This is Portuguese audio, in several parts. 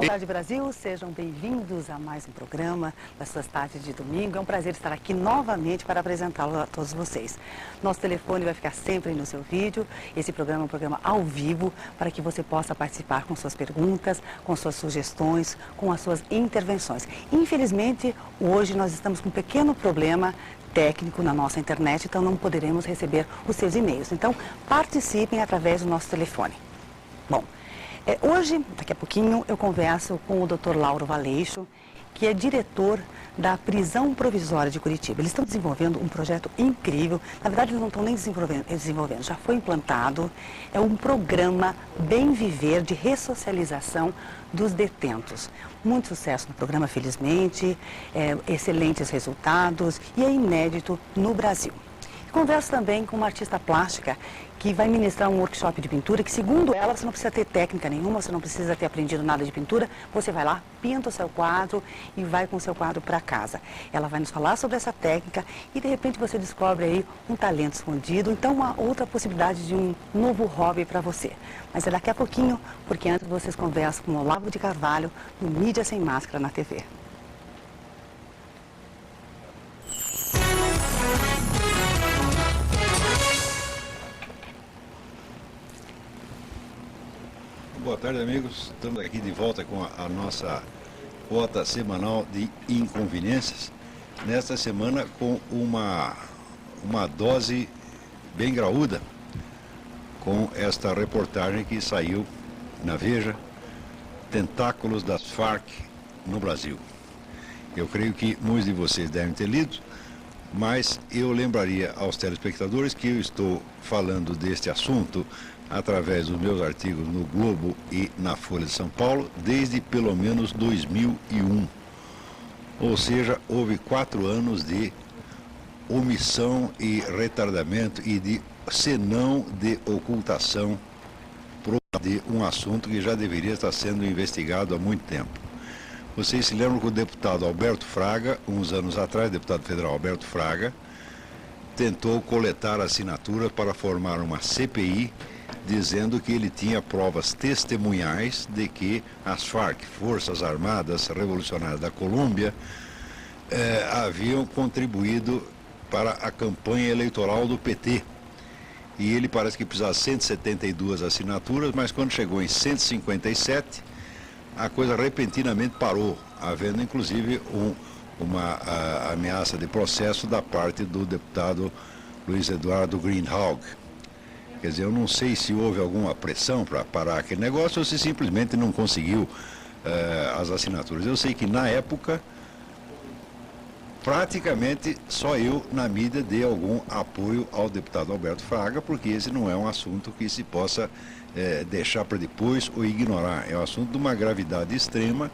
Boa tarde, Brasil. Sejam bem-vindos a mais um programa das suas tardes de domingo. É um prazer estar aqui novamente para apresentá-lo a todos vocês. Nosso telefone vai ficar sempre no seu vídeo. Esse programa é um programa ao vivo para que você possa participar com suas perguntas, com suas sugestões, com as suas intervenções. Infelizmente, hoje nós estamos com um pequeno problema técnico na nossa internet, então não poderemos receber os seus e-mails. Então, participem através do nosso telefone. Bom, hoje, daqui a pouquinho, eu converso com o Dr. Lauro Valeixo, que é diretor da Prisão Provisória de Curitiba. Eles estão desenvolvendo um projeto incrível. Na verdade, eles não estão nem desenvolvendo, já foi implantado. É um programa Bem Viver de ressocialização dos detentos. Muito sucesso no programa, felizmente, excelentes resultados e é inédito no Brasil. Converso também com uma artista plástica que vai ministrar um workshop de pintura que, segundo ela, você não precisa ter técnica nenhuma, você não precisa ter aprendido nada de pintura, você vai lá, pinta o seu quadro e vai com o seu quadro para casa. Ela vai nos falar sobre essa técnica e, de repente, você descobre aí um talento escondido, então uma outra possibilidade de um novo hobby para você. Mas é daqui a pouquinho, porque antes vocês conversam com o Olavo de Carvalho no Mídia Sem Máscara na TV. Boa tarde, amigos. Estamos aqui de volta com a nossa rota semanal de inconveniências. Nesta semana com uma dose bem graúda, com esta reportagem que saiu na Veja, Tentáculos das Farc no Brasil. Eu creio que muitos de vocês devem ter lido, mas eu lembraria aos telespectadores que eu estou falando deste assunto através dos meus artigos no Globo e na Folha de São Paulo, desde pelo menos 2001. Ou seja, houve 4 anos de omissão e retardamento e de senão de ocultação de um assunto que já deveria estar sendo investigado há muito tempo. Vocês se lembram que o deputado Alberto Fraga, uns anos atrás, o deputado federal Alberto Fraga, tentou coletar assinaturas para formar uma CPI dizendo que ele tinha provas testemunhais de que as Farc, Forças Armadas Revolucionárias da Colômbia, haviam contribuído para a campanha eleitoral do PT. E ele parece que precisava de 172 assinaturas, mas quando chegou em 157, a coisa repentinamente parou, havendo inclusive uma ameaça de processo da parte do deputado Luiz Eduardo Greenhalgh. Quer dizer, eu não sei se houve alguma pressão para parar aquele negócio ou se simplesmente não conseguiu as assinaturas. Eu sei que na época, praticamente só eu na mídia dei algum apoio ao deputado Alberto Fraga, porque esse não é um assunto que se possa deixar para depois ou ignorar. É um assunto de uma gravidade extrema,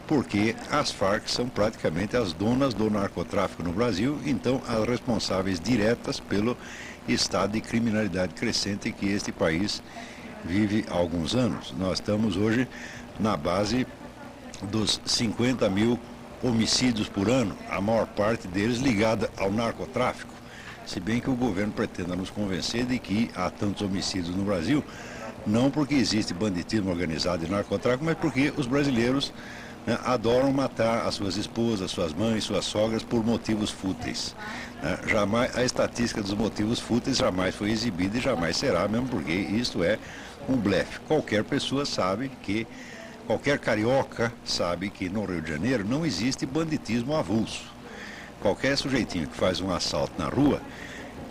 porque as Farc são praticamente as donas do narcotráfico no Brasil, então as responsáveis diretas pelo estado de criminalidade crescente que este país vive há alguns anos. Nós estamos hoje na base dos 50 mil homicídios por ano, a maior parte deles ligada ao narcotráfico, se bem que o governo pretenda nos convencer de que há tantos homicídios no Brasil, não porque existe banditismo organizado e narcotráfico, mas porque os brasileiros adoram matar as suas esposas, suas mães, suas sogras por motivos fúteis. Jamais, a estatística dos motivos fúteis jamais foi exibida e jamais será, mesmo porque isto é um blefe. Qualquer pessoa sabe que, qualquer carioca sabe que no Rio de Janeiro não existe banditismo avulso. Qualquer sujeitinho que faz um assalto na rua,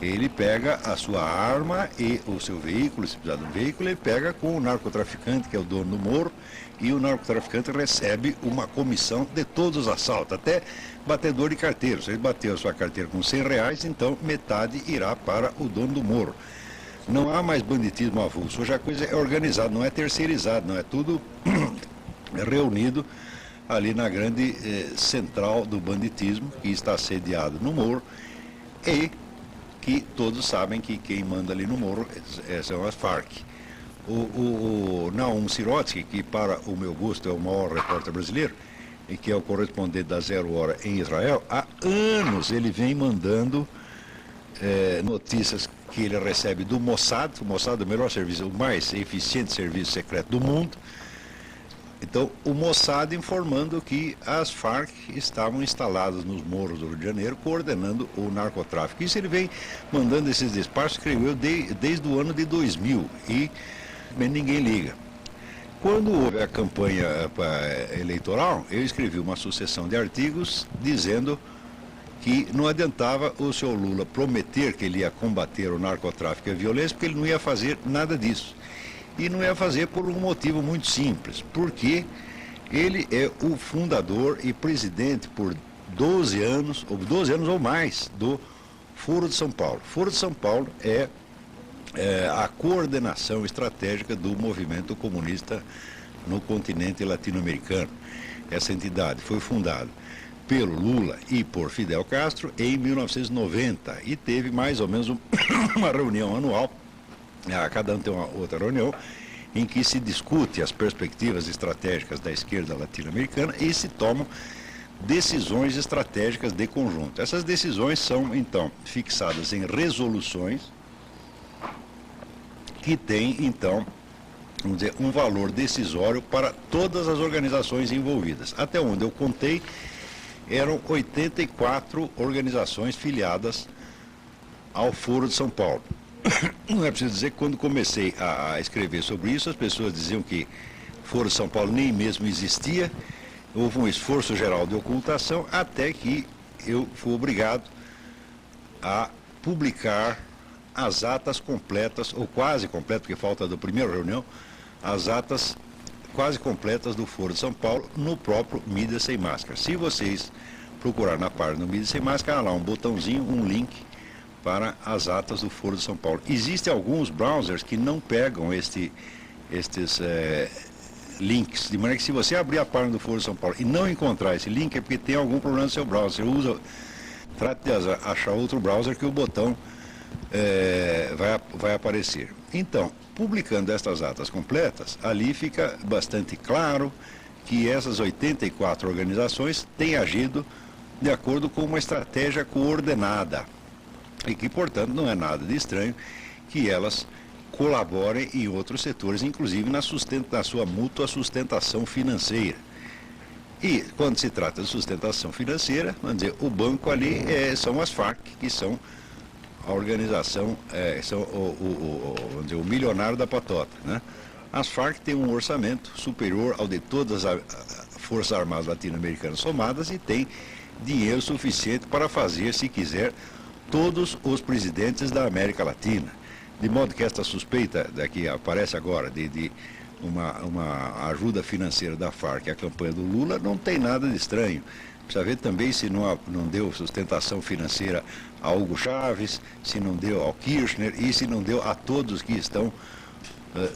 ele pega a sua arma e o seu veículo, se precisar de um veículo, ele pega com o narcotraficante, que é o dono do morro, e o narcotraficante recebe uma comissão de todos os assaltos, até batedor de carteira. Se ele bateu a sua carteira com R$100, então metade irá para o dono do morro. Não há mais banditismo avulso, hoje a coisa é organizada, não é terceirizado, não é tudo reunido ali na grande central do banditismo, que está sediado no morro, e que todos sabem que quem manda ali no morro são as Farc. O Naum Sirotsky, que para o meu gosto é o maior repórter brasileiro, e que é o correspondente da Zero Hora em Israel, há anos ele vem mandando notícias que ele recebe do Mossad. O Mossad é o melhor serviço, o mais eficiente serviço secreto do mundo, Então, o Mossad informando que as Farc estavam instaladas nos morros do Rio de Janeiro, coordenando o narcotráfico. Isso ele vem mandando esses despachos, escreveu desde o ano de 2000 e ninguém liga. Quando houve a campanha eleitoral, eu escrevi uma sucessão de artigos dizendo que não adiantava o senhor Lula prometer que ele ia combater o narcotráfico e a violência, porque ele não ia fazer nada disso. E não ia fazer por um motivo muito simples, porque ele é o fundador e presidente por 12 anos ou mais, do Foro de São Paulo. Foro de São Paulo é a coordenação estratégica do movimento comunista no continente latino-americano. Essa entidade foi fundada pelo Lula e por Fidel Castro em 1990 e teve mais ou menos uma reunião anual. Cada ano tem uma outra reunião em que se discute as perspectivas estratégicas da esquerda latino-americana e se tomam decisões estratégicas de conjunto. Essas decisões são, então, fixadas em resoluções que têm, então, vamos dizer, um valor decisório para todas as organizações envolvidas. Até onde eu contei, eram 84 organizações filiadas ao Foro de São Paulo. Não é preciso dizer que quando comecei a escrever sobre isso, as pessoas diziam que Foro de São Paulo nem mesmo existia, houve um esforço geral de ocultação, até que eu fui obrigado a publicar as atas completas, ou quase completas, porque falta da primeira reunião, as atas quase completas do Foro de São Paulo no próprio Mídia Sem Máscara. Se vocês procurar na página do Mídia Sem Máscara, há lá um botãozinho, um link para as atas do Foro de São Paulo. Existem alguns browsers que não pegam estes links, de maneira que se você abrir a página do Foro de São Paulo e não encontrar esse link, é porque tem algum problema no seu browser. Trate de achar outro browser que o botão vai aparecer. Então, publicando estas atas completas, ali fica bastante claro que essas 84 organizações têm agido de acordo com uma estratégia coordenada e que, portanto, não é nada de estranho que elas colaborem em outros setores, inclusive na sua mútua sustentação financeira. E, quando se trata de sustentação financeira, vamos dizer, o banco ali são as Farc, que são a organização, são vamos dizer, o milionário da patota, né? As Farc têm um orçamento superior ao de todas as Forças Armadas latino-americanas somadas e tem dinheiro suficiente para fazer, se quiser, todos os presidentes da América Latina. De modo que esta suspeita que aparece agora de uma ajuda financeira da Farc à campanha do Lula não tem nada de estranho. Precisa ver também se não deu sustentação financeira a Hugo Chávez, se não deu ao Kirchner e se não deu a todos que estão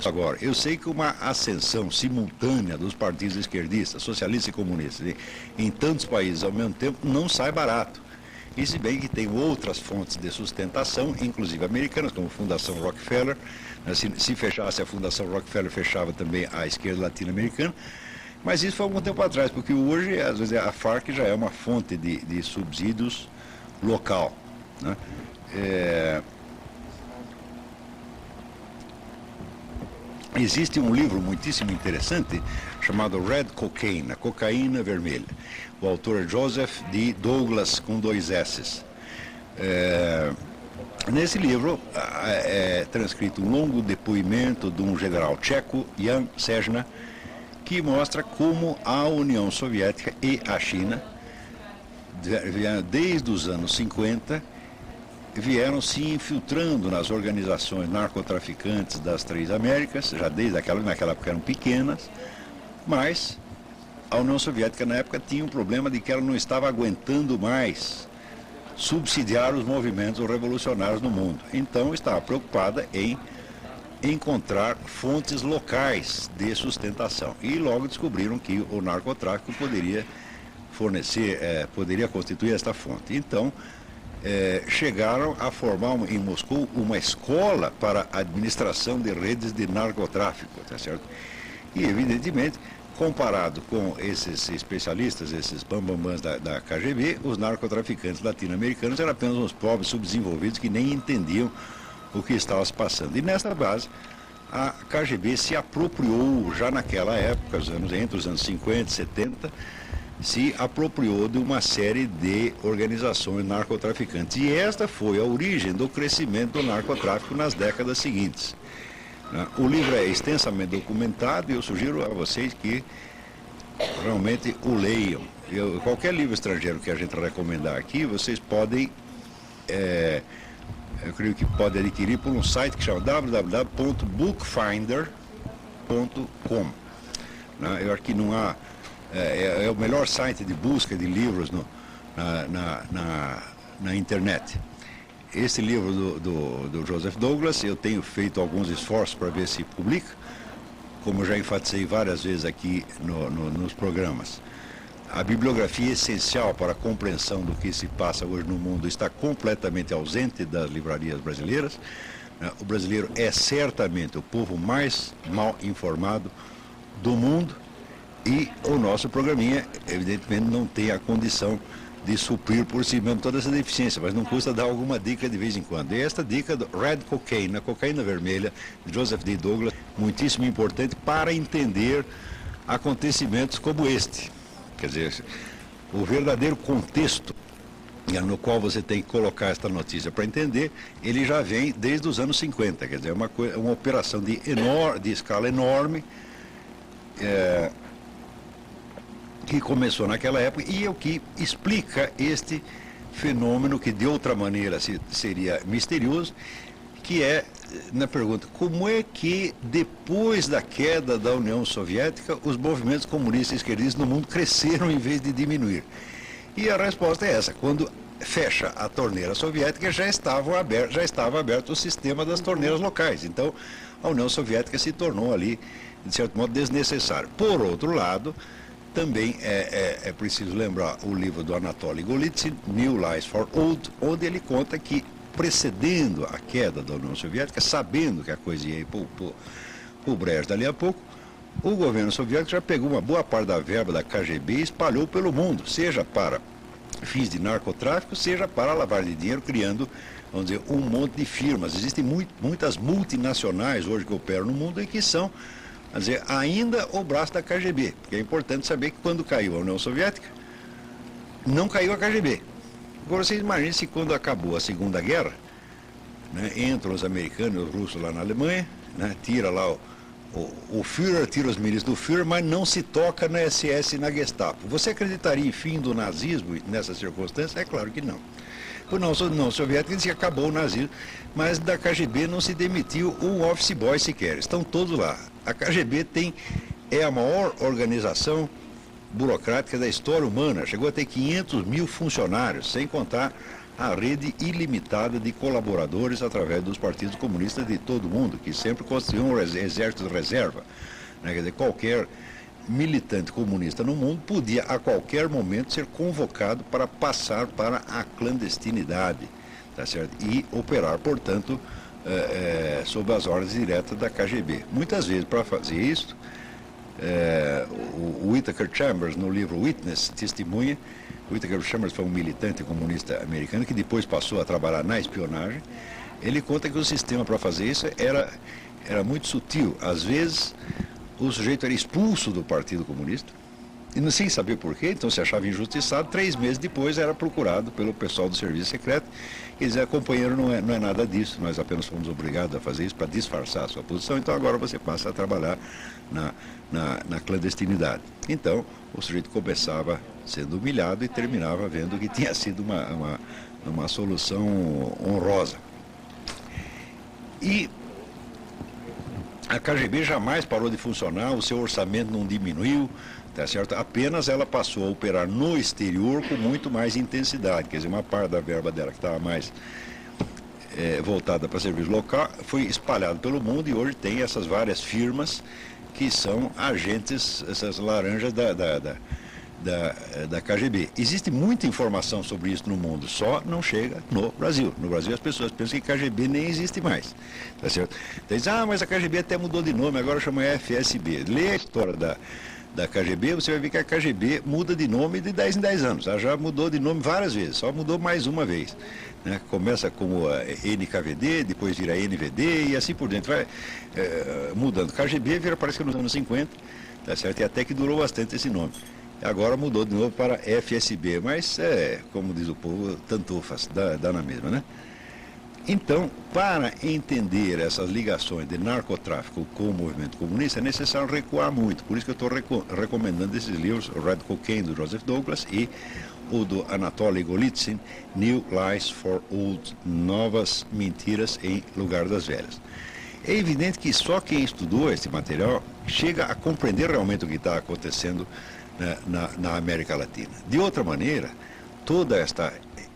agora. Eu sei que uma ascensão simultânea dos partidos esquerdistas, socialistas e comunistas, em tantos países ao mesmo tempo, não sai barato. E se bem que tem outras fontes de sustentação, inclusive americanas, como a Fundação Rockefeller. Se fechasse a Fundação Rockefeller, fechava também a esquerda latino-americana. Mas isso foi algum tempo atrás, porque hoje, às vezes, a Farc já é uma fonte de subsídios local, né? Existe um livro muitíssimo interessante chamado Red Cocaine, a cocaína vermelha. O autor é Joseph D. Douglas, com 2 S's. Nesse livro é transcrito um longo depoimento de um general tcheco, Jan Sejna, que mostra como a União Soviética e a China, desde os anos 50, vieram se infiltrando nas organizações narcotraficantes das 3 Américas, já naquela época eram pequenas, mas a União Soviética na época tinha um problema de que ela não estava aguentando mais subsidiar os movimentos revolucionários no mundo. Então estava preocupada em encontrar fontes locais de sustentação. E logo descobriram que o narcotráfico poderia poderia constituir esta fonte. Então, chegaram a formar em Moscou uma escola para a administração de redes de narcotráfico, tá certo? E, evidentemente, comparado com esses especialistas, esses bambambãs da KGB, os narcotraficantes latino-americanos eram apenas uns pobres subdesenvolvidos que nem entendiam o que estava se passando. E nessa base, a KGB se apropriou, já naquela época, entre os anos 50 e 70, se apropriou de uma série de organizações narcotraficantes. E esta foi a origem do crescimento do narcotráfico nas décadas seguintes. O livro é extensamente documentado e eu sugiro a vocês que realmente o leiam. Qualquer livro estrangeiro que a gente recomendar aqui, vocês podem, eu creio que pode adquirir por um site que chama www.bookfinder.com. Eu acho que não há... É o melhor site de busca de livros na internet. Esse livro do Joseph Douglas, eu tenho feito alguns esforços para ver se publica, como eu já enfatizei várias vezes aqui nos programas. A bibliografia essencial para a compreensão do que se passa hoje no mundo está completamente ausente das livrarias brasileiras. O brasileiro é certamente o povo mais mal informado do mundo. E o nosso programinha, evidentemente, não tem a condição de suprir por si mesmo toda essa deficiência, mas não custa dar alguma dica de vez em quando. E esta dica do Red Cocaine, a cocaína vermelha, de Joseph D. Douglas, muitíssimo importante para entender acontecimentos como este. Quer dizer, o verdadeiro contexto no qual você tem que colocar esta notícia para entender, ele já vem desde os anos 50, quer dizer, é uma operação de escala enorme, que começou naquela época e é o que explica este fenômeno que de outra maneira seria misterioso, que é, na pergunta, como é que depois da queda da União Soviética os movimentos comunistas e esquerdistas no mundo cresceram em vez de diminuir? E a resposta é essa: quando fecha a torneira soviética já estava aberto o sistema das torneiras locais, então a União Soviética se tornou ali, de certo modo, desnecessária. Por outro lado, também é preciso lembrar o livro do Anatoly Golitsyn, New Lies for Old, onde ele conta que, precedendo a queda da União Soviética, sabendo que a coisa ia ir para o brejo dali a pouco, o governo soviético já pegou uma boa parte da verba da KGB e espalhou pelo mundo, seja para fins de narcotráfico, seja para lavagem de dinheiro, criando, vamos dizer, um monte de firmas. Existem muitas multinacionais hoje que operam no mundo e que são, quer dizer, ainda o braço da KGB, porque é importante saber que quando caiu a União Soviética, não caiu a KGB. Agora vocês imaginem se quando acabou a Segunda Guerra, né, entram os americanos e os russos lá na Alemanha, né, tira lá o Führer, tira os ministros do Führer, mas não se toca na SS e na Gestapo. Você acreditaria em fim do nazismo nessa circunstância? É claro que não. A União Soviética disse que acabou o nazismo, mas da KGB não se demitiu um office boy sequer, estão todos lá. A KGB é a maior organização burocrática da história humana, chegou a ter 500 mil funcionários, sem contar a rede ilimitada de colaboradores através dos partidos comunistas de todo o mundo, que sempre constituíam um exército de reserva. Né? Quer dizer, qualquer militante comunista no mundo podia a qualquer momento ser convocado para passar para a clandestinidade, tá certo? E operar, portanto, sob as ordens diretas da KGB. Muitas vezes, para fazer isso, o Whittaker Chambers, no livro Witness, testemunha. Whittaker Chambers foi um militante comunista americano que depois passou a trabalhar na espionagem. Ele conta que o sistema para fazer isso era muito sutil. Às vezes, o sujeito era expulso do Partido Comunista, e sem saber porquê, então se achava injustiçado. 3 meses depois era procurado pelo pessoal do serviço secreto e dizia: companheiro, não é nada disso, nós apenas fomos obrigados a fazer isso para disfarçar a sua posição, então agora você passa a trabalhar na clandestinidade. Então o sujeito começava sendo humilhado e terminava vendo que tinha sido uma solução honrosa. E a KGB jamais parou de funcionar, o seu orçamento não diminuiu, tá certo? Apenas ela passou a operar no exterior com muito mais intensidade, quer dizer, uma parte da verba dela que estava mais voltada para serviço local foi espalhada pelo mundo, e hoje tem essas várias firmas que são agentes, essas laranjas da KGB. Existe muita informação sobre isso no mundo, só não chega no Brasil. No Brasil as pessoas pensam que KGB nem existe mais, tá certo? Então, mas a KGB até mudou de nome, agora chama FSB. Lê a história da KGB, você vai ver que a KGB muda de nome de 10 em 10 anos. Ela já mudou de nome várias vezes, só mudou mais uma vez. Né? Começa como NKVD, depois vira NVD e assim por diante. Vai mudando. KGB vira, parece que nos anos 50, tá certo? E até que durou bastante esse nome. Agora mudou de novo para FSB, mas como diz o povo, tanto faz, dá na mesma, né? Então, para entender essas ligações de narcotráfico com o movimento comunista, é necessário recuar muito. Por isso que eu estou recomendando esses livros, o Red Cocaine, do Joseph Douglas, e o do Anatoly Golitsyn, New Lies for Old, Novas Mentiras em Lugar das Velhas. É evidente que só quem estudou esse material chega a compreender realmente o que está acontecendo na América Latina. De outra maneira, toda esta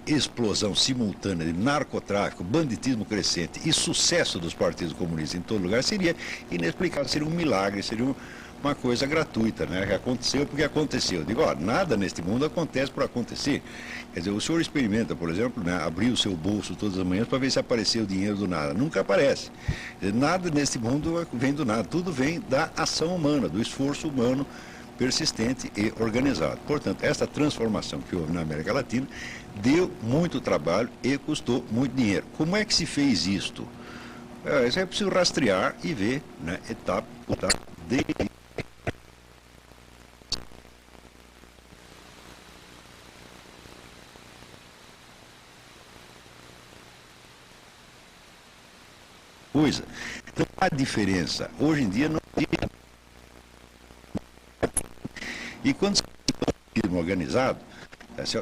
explosão simultânea de narcotráfico, banditismo crescente e sucesso dos partidos comunistas em todo lugar seria inexplicável, seria um milagre, seria uma coisa gratuita, né? Que aconteceu porque aconteceu. Digo, nada neste mundo acontece por acontecer. Quer dizer, o senhor experimenta, por exemplo, né, abrir o seu bolso todas as manhãs para ver se apareceu dinheiro do nada. Nunca aparece. Nada neste mundo vem do nada. Tudo vem da ação humana, do esforço humano persistente e organizado. Portanto, essa transformação que houve na América Latina deu muito trabalho e custou muito dinheiro. Como é que se fez isto? Isso é preciso rastrear e ver, né, etapa por etapa, desde coisa. Então, a diferença, hoje em dia, não tem. E quando se fala de banditismo organizado,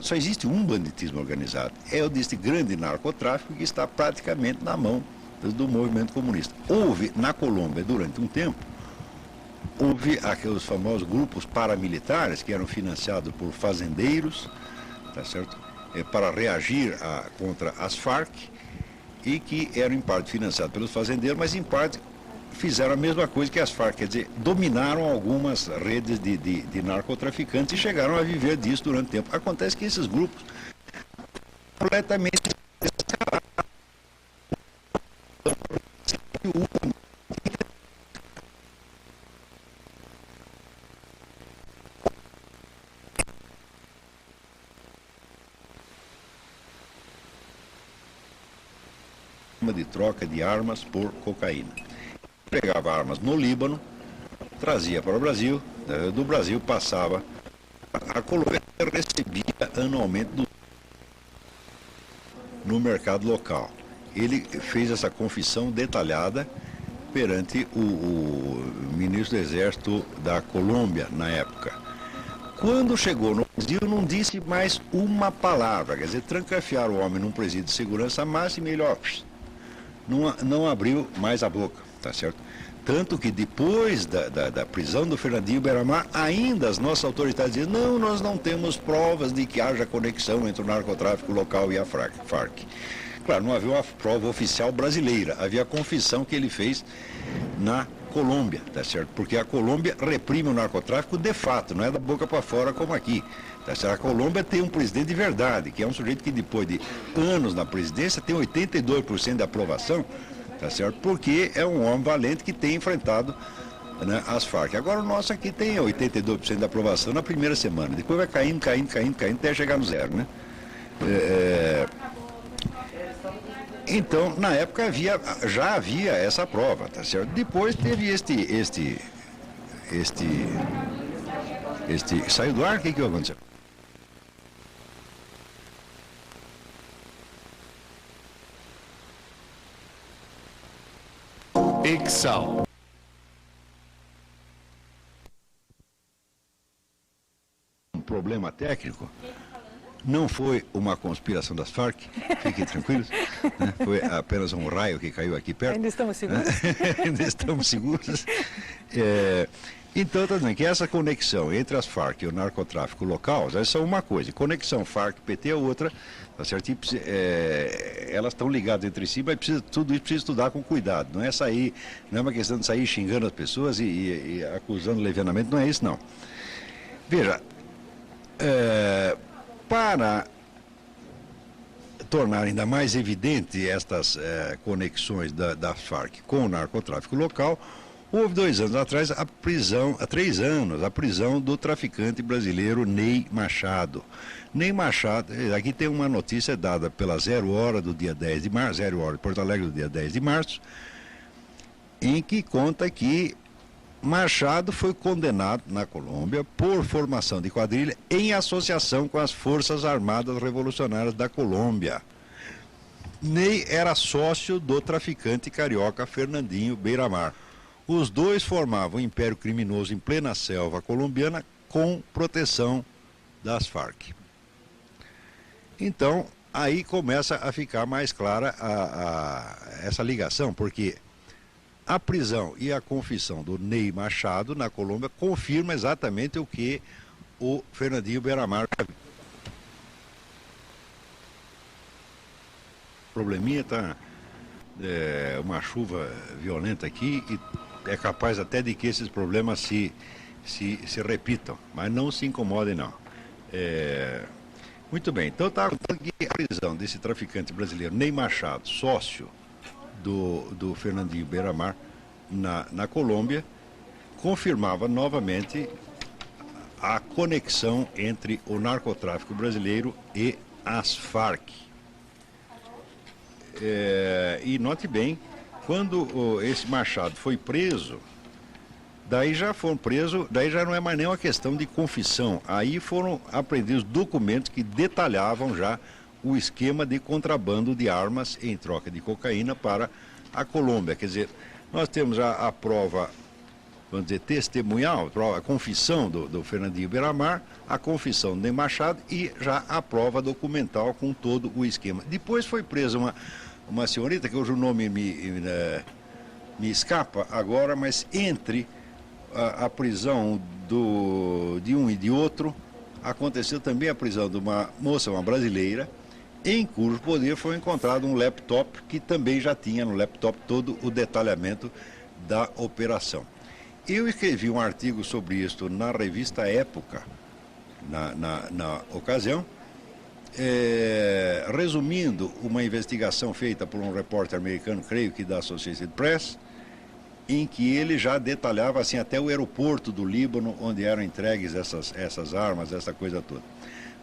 só existe um banditismo organizado, é o deste grande narcotráfico que está praticamente na mão do movimento comunista. Houve, na Colômbia, durante um tempo, houve aqueles famosos grupos paramilitares que eram financiados por fazendeiros, tá certo? Para reagir contra as Farc, e que eram em parte financiados pelos fazendeiros, mas em parte fizeram a mesma coisa que as Farc, quer dizer, dominaram algumas redes de narcotraficantes e chegaram a viver disso durante tempo. Acontece que esses grupos completamente de troca de armas por cocaína. Pegava armas no Líbano, trazia para o Brasil, do Brasil passava. A Colômbia recebia anualmente no mercado local. Ele fez essa confissão detalhada perante o ministro do Exército da Colômbia na época. Quando chegou no Brasil, não disse mais uma palavra, quer dizer, trancafiaram o homem num presídio de segurança máxima e ele, não abriu mais a boca, tá certo? Tanto que depois da prisão do Fernandinho Beiramar, ainda as nossas autoridades dizem, não, nós não temos provas de que haja conexão entre o narcotráfico local e a Farc. Claro, não havia uma prova oficial brasileira, havia a confissão que ele fez na Colômbia, tá certo? Porque a Colômbia reprime o narcotráfico de fato, não é da boca para fora como aqui. Tá certo? A Colômbia tem um presidente de verdade, que é um sujeito que depois de anos na presidência tem 82% de aprovação, tá certo? Porque é um homem valente que tem enfrentado, né, as Farc. Agora o nosso aqui tem 82% de aprovação na primeira semana, depois vai caindo até chegar no zero, né? Então, na época já havia essa prova, tá certo? Depois teve este saiu do ar, o que aconteceu? Excel. Um problema técnico. Não foi uma conspiração das Farc, fiquem tranquilos, né? Foi apenas um raio que caiu aqui perto. Ainda estamos seguros? Ainda estamos seguros. Então, está dizendo que essa conexão entre as Farc e o narcotráfico local, elas são uma coisa, conexão Farc-PT é outra, tá certo? Elas estão ligadas entre si, mas tudo isso precisa estudar com cuidado, não é uma questão de sair xingando as pessoas e acusando levianamente, não é isso não. Veja, para tornar ainda mais evidente estas conexões das Farc com o narcotráfico local, Houve 2 anos atrás a prisão, há 3 anos, a prisão do traficante brasileiro Ney Machado. Ney Machado, aqui tem uma notícia dada pela 0 Hora do dia 10 de março, 0 Hora de Porto Alegre do dia 10 de março, em que conta que Machado foi condenado na Colômbia por formação de quadrilha em associação com as Forças Armadas Revolucionárias da Colômbia. Ney era sócio do traficante carioca Fernandinho Beiramar. Os dois formavam um império criminoso em plena selva colombiana com proteção das Farc. Então, aí começa a ficar mais clara essa ligação, porque a prisão e a confissão do Ney Machado na Colômbia confirma exatamente o que o Fernandinho Beiramar. Probleminha está uma chuva violenta aqui e é capaz até de que esses problemas se repitam, mas não se incomodem não. Muito bem, então está contando que a prisão desse traficante brasileiro Ney Machado, sócio do Fernandinho Beiramar na Colômbia, confirmava novamente a conexão entre o narcotráfico brasileiro e as Farc. E note bem, quando esse Machado foi preso, daí já não é mais nem uma questão de confissão, aí foram apreendidos documentos que detalhavam já o esquema de contrabando de armas em troca de cocaína para a Colômbia. Quer dizer, nós temos a prova, vamos dizer, testemunhal, a confissão do Fernandinho Beiramar, a confissão do Ney Machado e já a prova documental com todo o esquema. Depois foi presa uma senhorita, que hoje o nome me escapa agora, mas entre a prisão de um e de outro, aconteceu também a prisão de uma moça, uma brasileira, em cujo poder foi encontrado um laptop que também já tinha no laptop todo o detalhamento da operação. Eu escrevi um artigo sobre isso na revista Época, na ocasião, resumindo uma investigação feita por um repórter americano, creio que da Associated Press, em que ele já detalhava assim até o aeroporto do Líbano, onde eram entregues essas armas, essa coisa toda.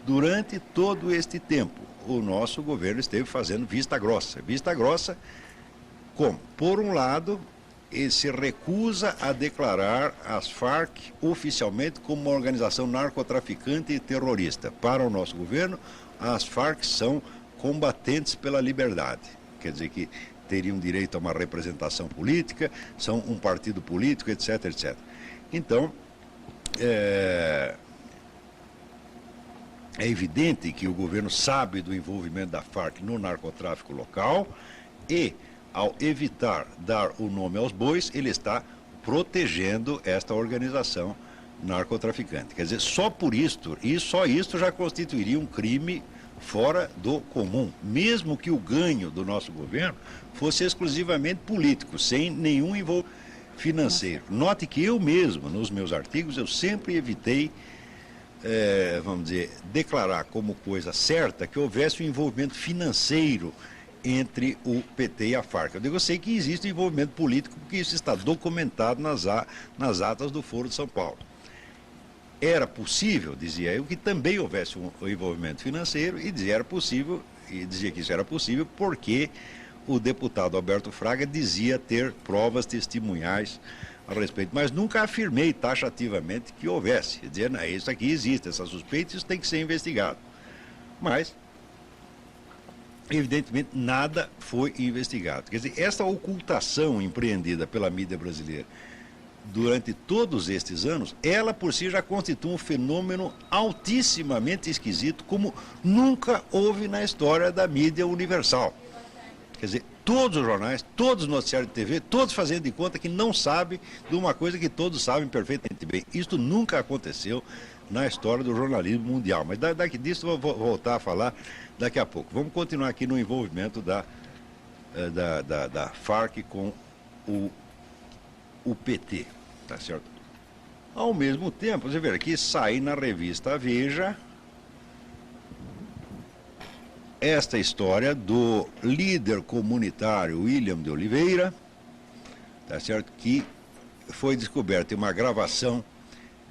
Durante todo este tempo, o nosso governo esteve fazendo vista grossa. Vista grossa como? Por um lado, ele se recusa a declarar as Farc oficialmente como uma organização narcotraficante e terrorista. Para o nosso governo, as Farc são combatentes pela liberdade. Quer dizer que teriam direito a uma representação política, são um partido político, etc, etc. Então, é evidente que o governo sabe do envolvimento da Farc no narcotráfico local e, ao evitar dar o nome aos bois, ele está protegendo esta organização narcotraficante. Quer dizer, só por isto, e só isto já constituiria um crime fora do comum, mesmo que o ganho do nosso governo fosse exclusivamente político, sem nenhum envolvimento financeiro. Note que eu mesmo, nos meus artigos, eu sempre evitei vamos dizer, declarar como coisa certa que houvesse um envolvimento financeiro entre o PT e a Farc. Eu sei que existe um envolvimento político, porque isso está documentado nas atas do Foro de São Paulo. Era possível, dizia eu, que também houvesse um envolvimento financeiro, e dizia que isso era possível porque o deputado Alberto Fraga dizia ter provas testemunhais a respeito, mas nunca afirmei taxativamente que houvesse. Quer dizer, não, isso aqui existe, essa suspeita, isso tem que ser investigado. Mas, evidentemente, nada foi investigado. Quer dizer, essa ocultação empreendida pela mídia brasileira durante todos estes anos, ela por si já constitui um fenômeno altissimamente esquisito, como nunca houve na história da mídia universal. Quer dizer, todos os jornais, todos os noticiários de TV, todos fazendo de conta que não sabem de uma coisa que todos sabem perfeitamente bem. Isto nunca aconteceu na história do jornalismo mundial. Mas daqui disso eu vou voltar a falar daqui a pouco. Vamos continuar aqui no envolvimento da Farc com o PT, tá certo? Ao mesmo tempo, você vê aqui, sai na revista Veja esta história do líder comunitário William de Oliveira, tá certo? Que foi descoberta uma gravação,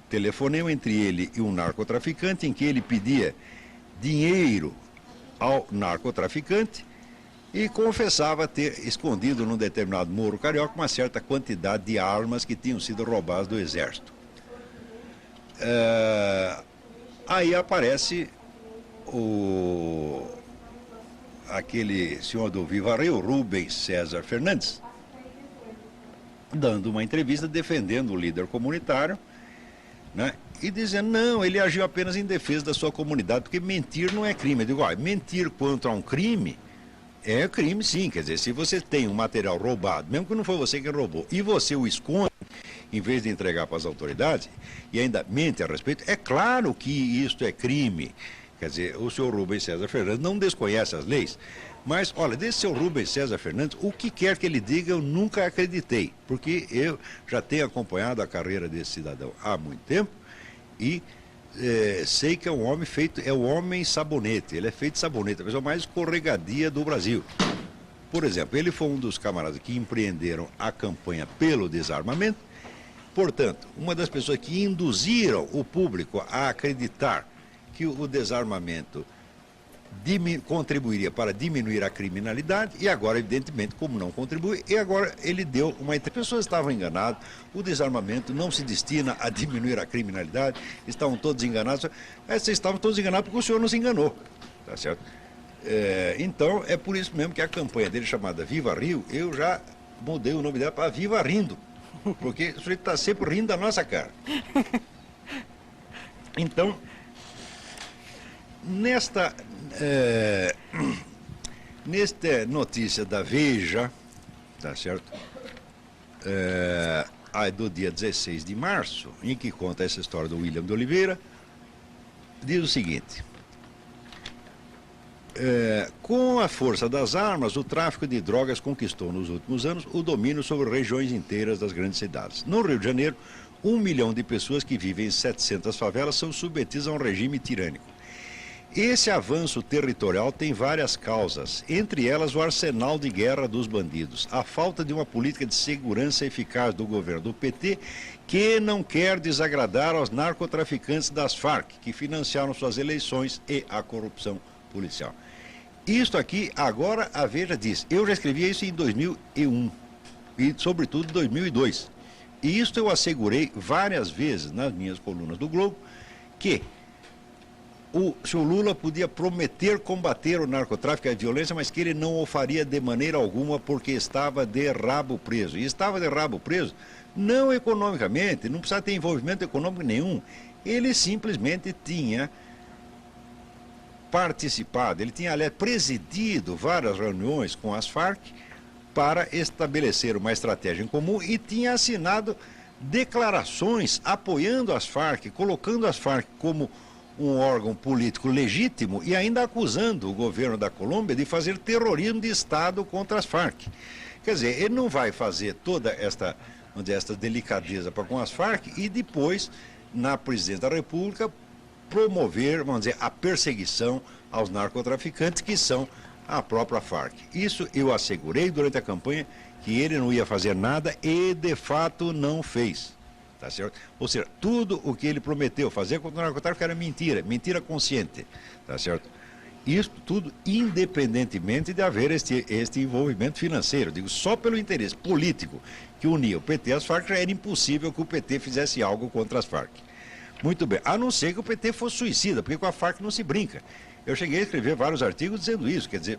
telefonema entre ele e um narcotraficante, em que ele pedia dinheiro ao narcotraficante e confessava ter escondido num determinado morro carioca uma certa quantidade de armas que tinham sido roubadas do exército. Aí aparece aquele senhor do Viva Rio, Rubens César Fernandes, dando uma entrevista defendendo o líder comunitário, né? E dizendo, não, ele agiu apenas em defesa da sua comunidade, porque mentir não é crime. Eu digo, mentir contra um crime é crime sim, quer dizer, se você tem um material roubado, mesmo que não foi você que roubou, e você o esconde, em vez de entregar para as autoridades, e ainda mente a respeito, é claro que isto é crime. Quer dizer, o senhor Rubens César Fernandes não desconhece as leis, mas, olha, desse senhor Rubens César Fernandes, o que quer que ele diga, eu nunca acreditei, porque eu já tenho acompanhado a carreira desse cidadão há muito tempo, e sei que é um homem feito, é o homem sabonete, ele é feito de sabonete, a pessoa mais escorregadia do Brasil. Por exemplo, ele foi um dos camaradas que empreenderam a campanha pelo desarmamento, portanto, uma das pessoas que induziram o público a acreditar que o desarmamento contribuiria para diminuir a criminalidade, e agora, evidentemente, como não contribui, e agora ele deu uma... As pessoas estavam enganadas, o desarmamento não se destina a diminuir a criminalidade, estavam todos enganados. Vocês estavam todos enganados porque o senhor não se enganou, tá certo? Então, é por isso mesmo que a campanha dele, chamada Viva Rio, eu já mudei o nome dela para Viva Rindo, porque o sujeito está sempre rindo da nossa cara. Então, nesta notícia da Veja, tá certo? Do dia 16 de março, em que conta essa história do William de Oliveira, diz o seguinte: com a força das armas, o tráfico de drogas conquistou nos últimos anos o domínio sobre regiões inteiras das grandes cidades. No Rio de Janeiro, 1 milhão de pessoas que vivem em 700 favelas são submetidas a um regime tirânico. Esse avanço territorial tem várias causas, entre elas o arsenal de guerra dos bandidos, a falta de uma política de segurança eficaz do governo do PT, que não quer desagradar aos narcotraficantes das Farc, que financiaram suas eleições, e a corrupção policial. Isto aqui, agora a Veja diz, eu já escrevia isso em 2001, e sobretudo em 2002. E isto eu assegurei várias vezes nas minhas colunas do Globo, que o senhor Lula podia prometer combater o narcotráfico e a violência, mas que ele não o faria de maneira alguma porque estava de rabo preso. E estava de rabo preso não economicamente, não precisava ter envolvimento econômico nenhum. Ele simplesmente tinha participado, ele tinha, aliás, presidido várias reuniões com as Farc para estabelecer uma estratégia em comum e tinha assinado declarações apoiando as Farc, colocando as Farc como um órgão político legítimo e ainda acusando o governo da Colômbia de fazer terrorismo de Estado contra as Farc. Quer dizer, ele não vai fazer toda esta, vamos dizer, esta delicadeza para com as Farc e depois, na presidência da República, promover, vamos dizer, a perseguição aos narcotraficantes, que são a própria Farc. Isso eu assegurei durante a campanha, que ele não ia fazer nada e, de fato, não fez. Tá certo? Ou seja, tudo o que ele prometeu fazer contra o narcotráfico era mentira, mentira consciente, tá certo? Isso tudo independentemente de haver este envolvimento financeiro. Digo, só pelo interesse político que unia o PT às Farc, já era impossível que o PT fizesse algo contra as Farc. Muito bem, a não ser que o PT fosse suicida, porque com a Farc não se brinca. Eu cheguei a escrever vários artigos dizendo isso, quer dizer,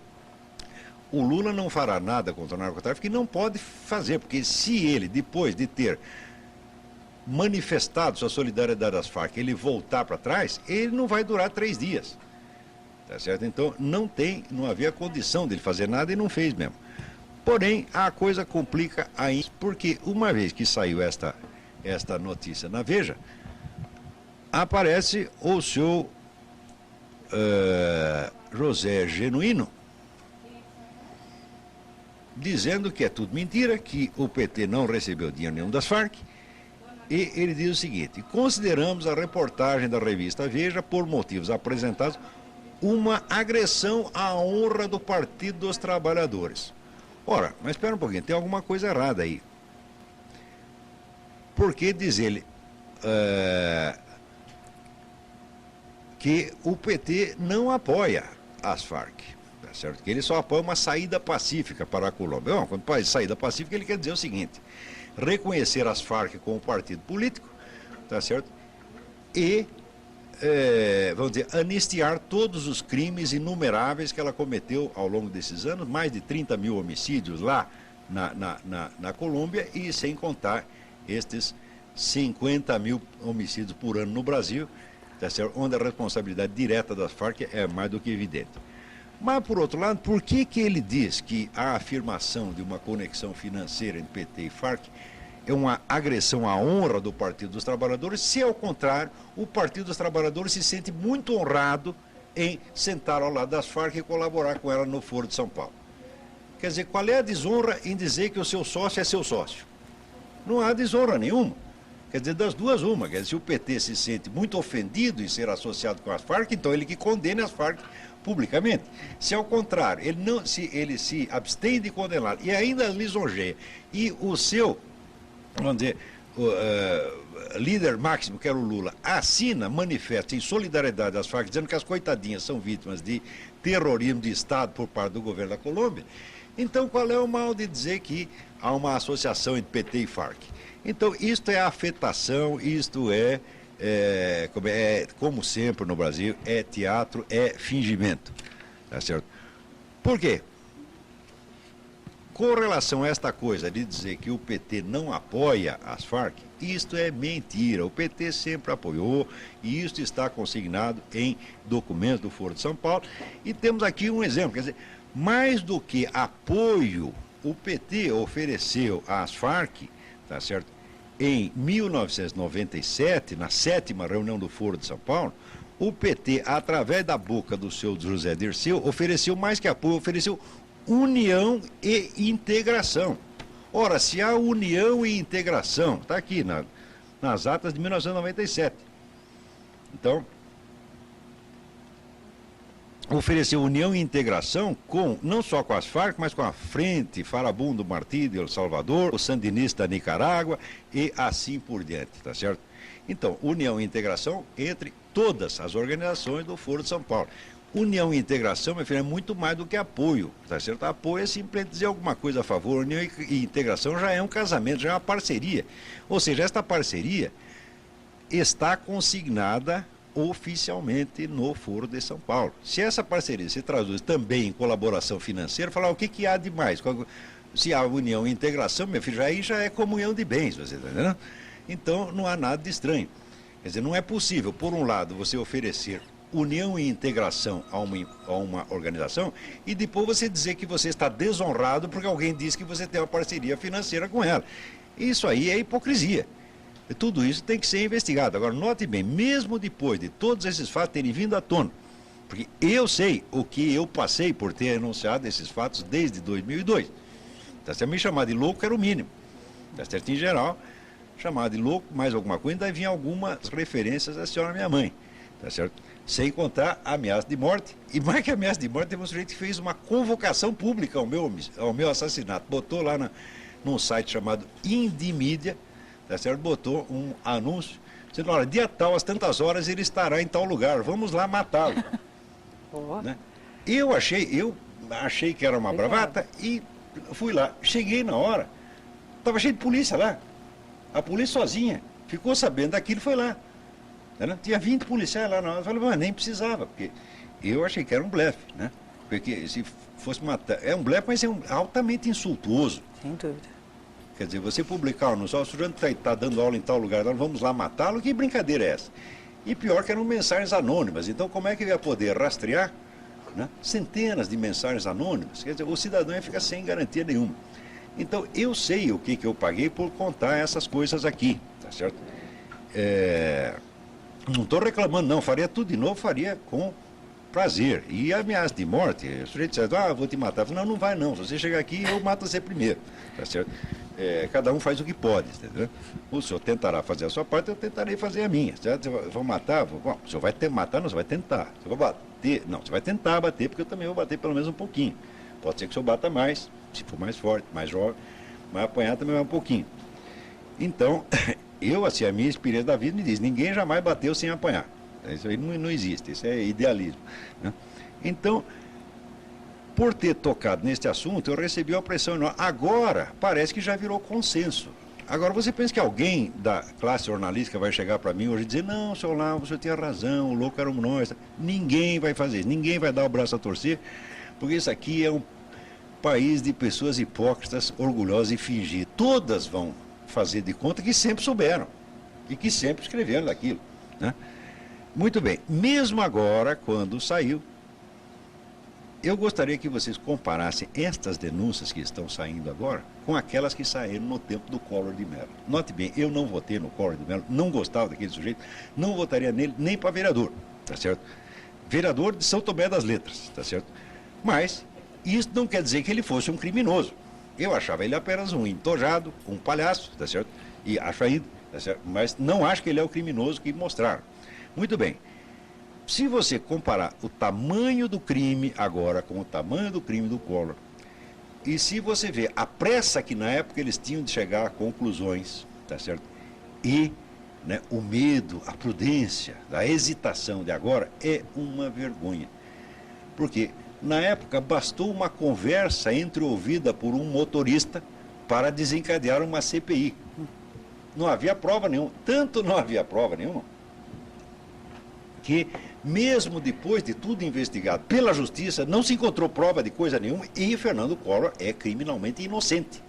o Lula não fará nada contra o narcotráfico e não pode fazer, porque se ele, depois de ter manifestado sua solidariedade às Farc, ele voltar para trás, ele não vai durar 3 dias. Tá certo? Então, não havia condição dele fazer nada e não fez mesmo. Porém, a coisa complica ainda, porque uma vez que saiu esta notícia na Veja, aparece o senhor José Genuíno, dizendo que é tudo mentira, que o PT não recebeu dinheiro nenhum das Farc. E ele diz o seguinte: consideramos a reportagem da revista Veja, por motivos apresentados, uma agressão à honra do Partido dos Trabalhadores. Ora, mas espera um pouquinho, tem alguma coisa errada aí. Porque diz ele que o PT não apoia as Farc, tá certo? Que ele só apoia uma saída pacífica para a Colômbia. Bom, quando faz saída pacífica, ele quer dizer o seguinte: reconhecer as Farc como partido político, tá certo? E, vamos dizer, anistiar todos os crimes inumeráveis que ela cometeu ao longo desses anos, mais de 30 mil homicídios lá na Colômbia, e sem contar estes 50 mil homicídios por ano no Brasil, tá certo? Onde a responsabilidade direta das Farc é mais do que evidente. Mas, por outro lado, por que ele diz que a afirmação de uma conexão financeira entre PT e Farc é uma agressão à honra do Partido dos Trabalhadores, se, ao contrário, o Partido dos Trabalhadores se sente muito honrado em sentar ao lado das Farc e colaborar com ela no Foro de São Paulo? Quer dizer, qual é a desonra em dizer que o seu sócio é seu sócio? Não há desonra nenhuma. Quer dizer, das duas uma. Quer dizer, se o PT se sente muito ofendido em ser associado com as Farc, então ele que condene as Farc publicamente. Se, ao contrário, ele se abstém de condenar e ainda lisonjeia, e o seu, vamos dizer, líder máximo, que era o Lula, assina, manifesta em solidariedade às Farc, dizendo que as coitadinhas são vítimas de terrorismo de Estado por parte do governo da Colômbia, então qual é o mal de dizer que há uma associação entre PT e Farc? Então, isto é afetação, isto como sempre no Brasil, é teatro, é fingimento. Tá certo? Por quê? Com relação a esta coisa de dizer que o PT não apoia as Farc, isto é mentira. O PT sempre apoiou e isto está consignado em documentos do Foro de São Paulo. E temos aqui um exemplo, quer dizer, mais do que apoio, o PT ofereceu às Farc, tá certo? Em 1997, na 7ª reunião do Foro de São Paulo, o PT, através da boca do seu José Dirceu, ofereceu mais que apoio, ofereceu união e integração. Ora, se há união e integração, está aqui nas atas de 1997. Então, ofereceu união e integração não só com as Farc, mas com a Frente Farabundo Martí de El Salvador, o Sandinista da Nicarágua e assim por diante, tá certo? Então, união e integração entre todas as organizações do Foro de São Paulo. União e integração, meu filho, é muito mais do que apoio, tá certo? Apoio é simplesmente dizer alguma coisa a favor, união e integração já é um casamento, já é uma parceria. Ou seja, esta parceria está consignada oficialmente no Foro de São Paulo. Se essa parceria se traduz também em colaboração financeira, falar o que há de mais? Se há união e integração, meu filho, aí já é comunhão de bens, você está entendendo? Então, não há nada de estranho. Quer dizer, não é possível, por um lado, você oferecer união e integração a uma organização e depois você dizer que você está desonrado porque alguém disse que você tem uma parceria financeira com ela. Isso aí é hipocrisia. Tudo isso tem que ser investigado. Agora, note bem, mesmo depois de todos esses fatos terem vindo à tona, porque eu sei o que eu passei por ter anunciado esses fatos desde 2002. Tá certo? Me chamar de louco era o mínimo. Tá certo? Em geral, chamar de louco, mais alguma coisa, ainda vinha algumas referências à senhora minha mãe. Tá certo? Sem contar a ameaça de morte. E mais que ameaça de morte, teve um sujeito que fez uma convocação pública ao meu assassinato. Botou lá num site chamado Indimídia, tá certo? Botou um anúncio, dizendo, olha, dia tal, às tantas horas, ele estará em tal lugar, vamos lá matá-lo. Né? Eu achei que era uma bravata e fui lá. Cheguei na hora, estava cheio de polícia lá. A polícia sozinha ficou sabendo daquilo e foi lá. Né? Tinha 20 policiais lá na hora. Eu falei, mas nem precisava, porque eu achei que era um blefe, né? Porque se fosse matar, é um blefe, mas é altamente insultuoso. Sem dúvida. Quer dizer, você publicar um anúncio, o sujeito está dando aula em tal lugar, nós vamos lá matá-lo, que brincadeira é essa? E pior que eram mensagens anônimas, então como é que ele ia poder rastrear, né, centenas de mensagens anônimas? Quer dizer, o cidadão ia ficar sem garantia nenhuma. Então, eu sei o que eu paguei por contar essas coisas aqui, tá certo? Não estou reclamando, não, faria tudo de novo, faria com prazer. E ameaça de morte, o sujeito disse, vou te matar. Eu falei, não vai não, se você chegar aqui, eu mato você primeiro, tá certo? Cada um faz o que pode, entendeu? O senhor tentará fazer a sua parte, eu tentarei fazer a minha, certo? Vou matar? Bom, o senhor vai matar, não, você vai tentar. Você vai bater? Não, você vai tentar bater, porque eu também vou bater pelo menos um pouquinho. Pode ser que o senhor bata mais, se for mais forte, mais jovem, mas apanhar também vai um pouquinho. Então, Eu, assim, a minha experiência da vida me diz, ninguém jamais bateu sem apanhar. Isso aí não existe, isso é idealismo, né? Então, por ter tocado neste assunto, eu recebi uma pressão enorme. Agora, parece que já virou consenso. Agora, você pensa que alguém da classe jornalística vai chegar para mim hoje e dizer, não, seu Olavo, você tinha razão, o louco éramos nós. Ninguém vai fazer isso, ninguém vai dar o braço a torcer, porque isso aqui é um país de pessoas hipócritas, orgulhosas e fingir. Todas vão fazer de conta que sempre souberam e que sempre escreveram daquilo, né? Muito bem, mesmo agora, quando saiu, eu gostaria que vocês comparassem estas denúncias que estão saindo agora com aquelas que saíram no tempo do Collor de Mello. Note bem, eu não votei no Collor de Mello, não gostava daquele sujeito, não votaria nele nem para vereador, tá certo? Vereador de São Tomé das Letras, tá certo? Mas isso não quer dizer que ele fosse um criminoso. Eu achava ele apenas um entojado, um palhaço, tá certo? E acho ainda, tá certo? Mas não acho que ele é o criminoso que mostraram. Muito bem. Se você comparar o tamanho do crime agora com o tamanho do crime do Collor, e se você vê a pressa que na época eles tinham de chegar a conclusões, tá certo? E, né, o medo, a prudência, a hesitação de agora é uma vergonha. Porque na época bastou uma conversa entreouvida por um motorista para desencadear uma CPI. Não havia prova nenhuma, tanto não havia prova nenhuma, que mesmo depois de tudo investigado pela justiça, não se encontrou prova de coisa nenhuma e Fernando Collor é criminalmente inocente.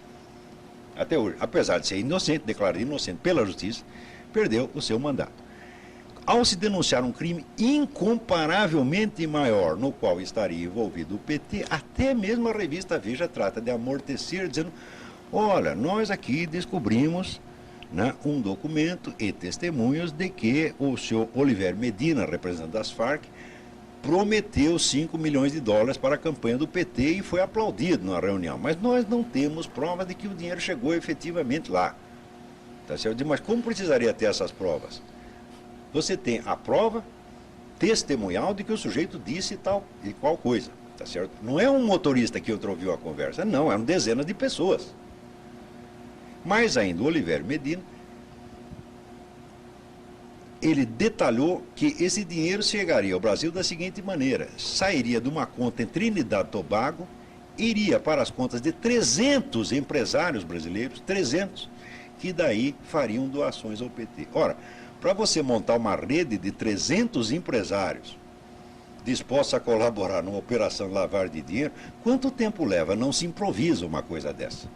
Até hoje, apesar de ser inocente, declarado inocente pela justiça, perdeu o seu mandato. Ao se denunciar um crime incomparavelmente maior, no qual estaria envolvido o PT, até mesmo a revista Veja trata de amortecer, dizendo, olha, nós aqui descobrimos, né, um documento e testemunhos de que o senhor Olivério Medina, representante das Farc, prometeu 5 milhões de dólares para a campanha do PT e foi aplaudido na reunião. Mas nós não temos prova de que o dinheiro chegou efetivamente lá. Tá certo? Mas como precisaria ter essas provas? Você tem a prova testemunhal de que o sujeito disse tal e qual coisa. Tá certo? Não é um motorista que ouviu a conversa, não, eram dezenas de pessoas. Mais ainda, o Olivério Medina, ele detalhou que esse dinheiro chegaria ao Brasil da seguinte maneira, sairia de uma conta em Trinidad e Tobago, iria para as contas de 300 empresários brasileiros, 300, que daí fariam doações ao PT. Ora, para você montar uma rede de 300 empresários dispostos a colaborar numa operação de lavagem de dinheiro, quanto tempo leva? Não se improvisa uma coisa dessa.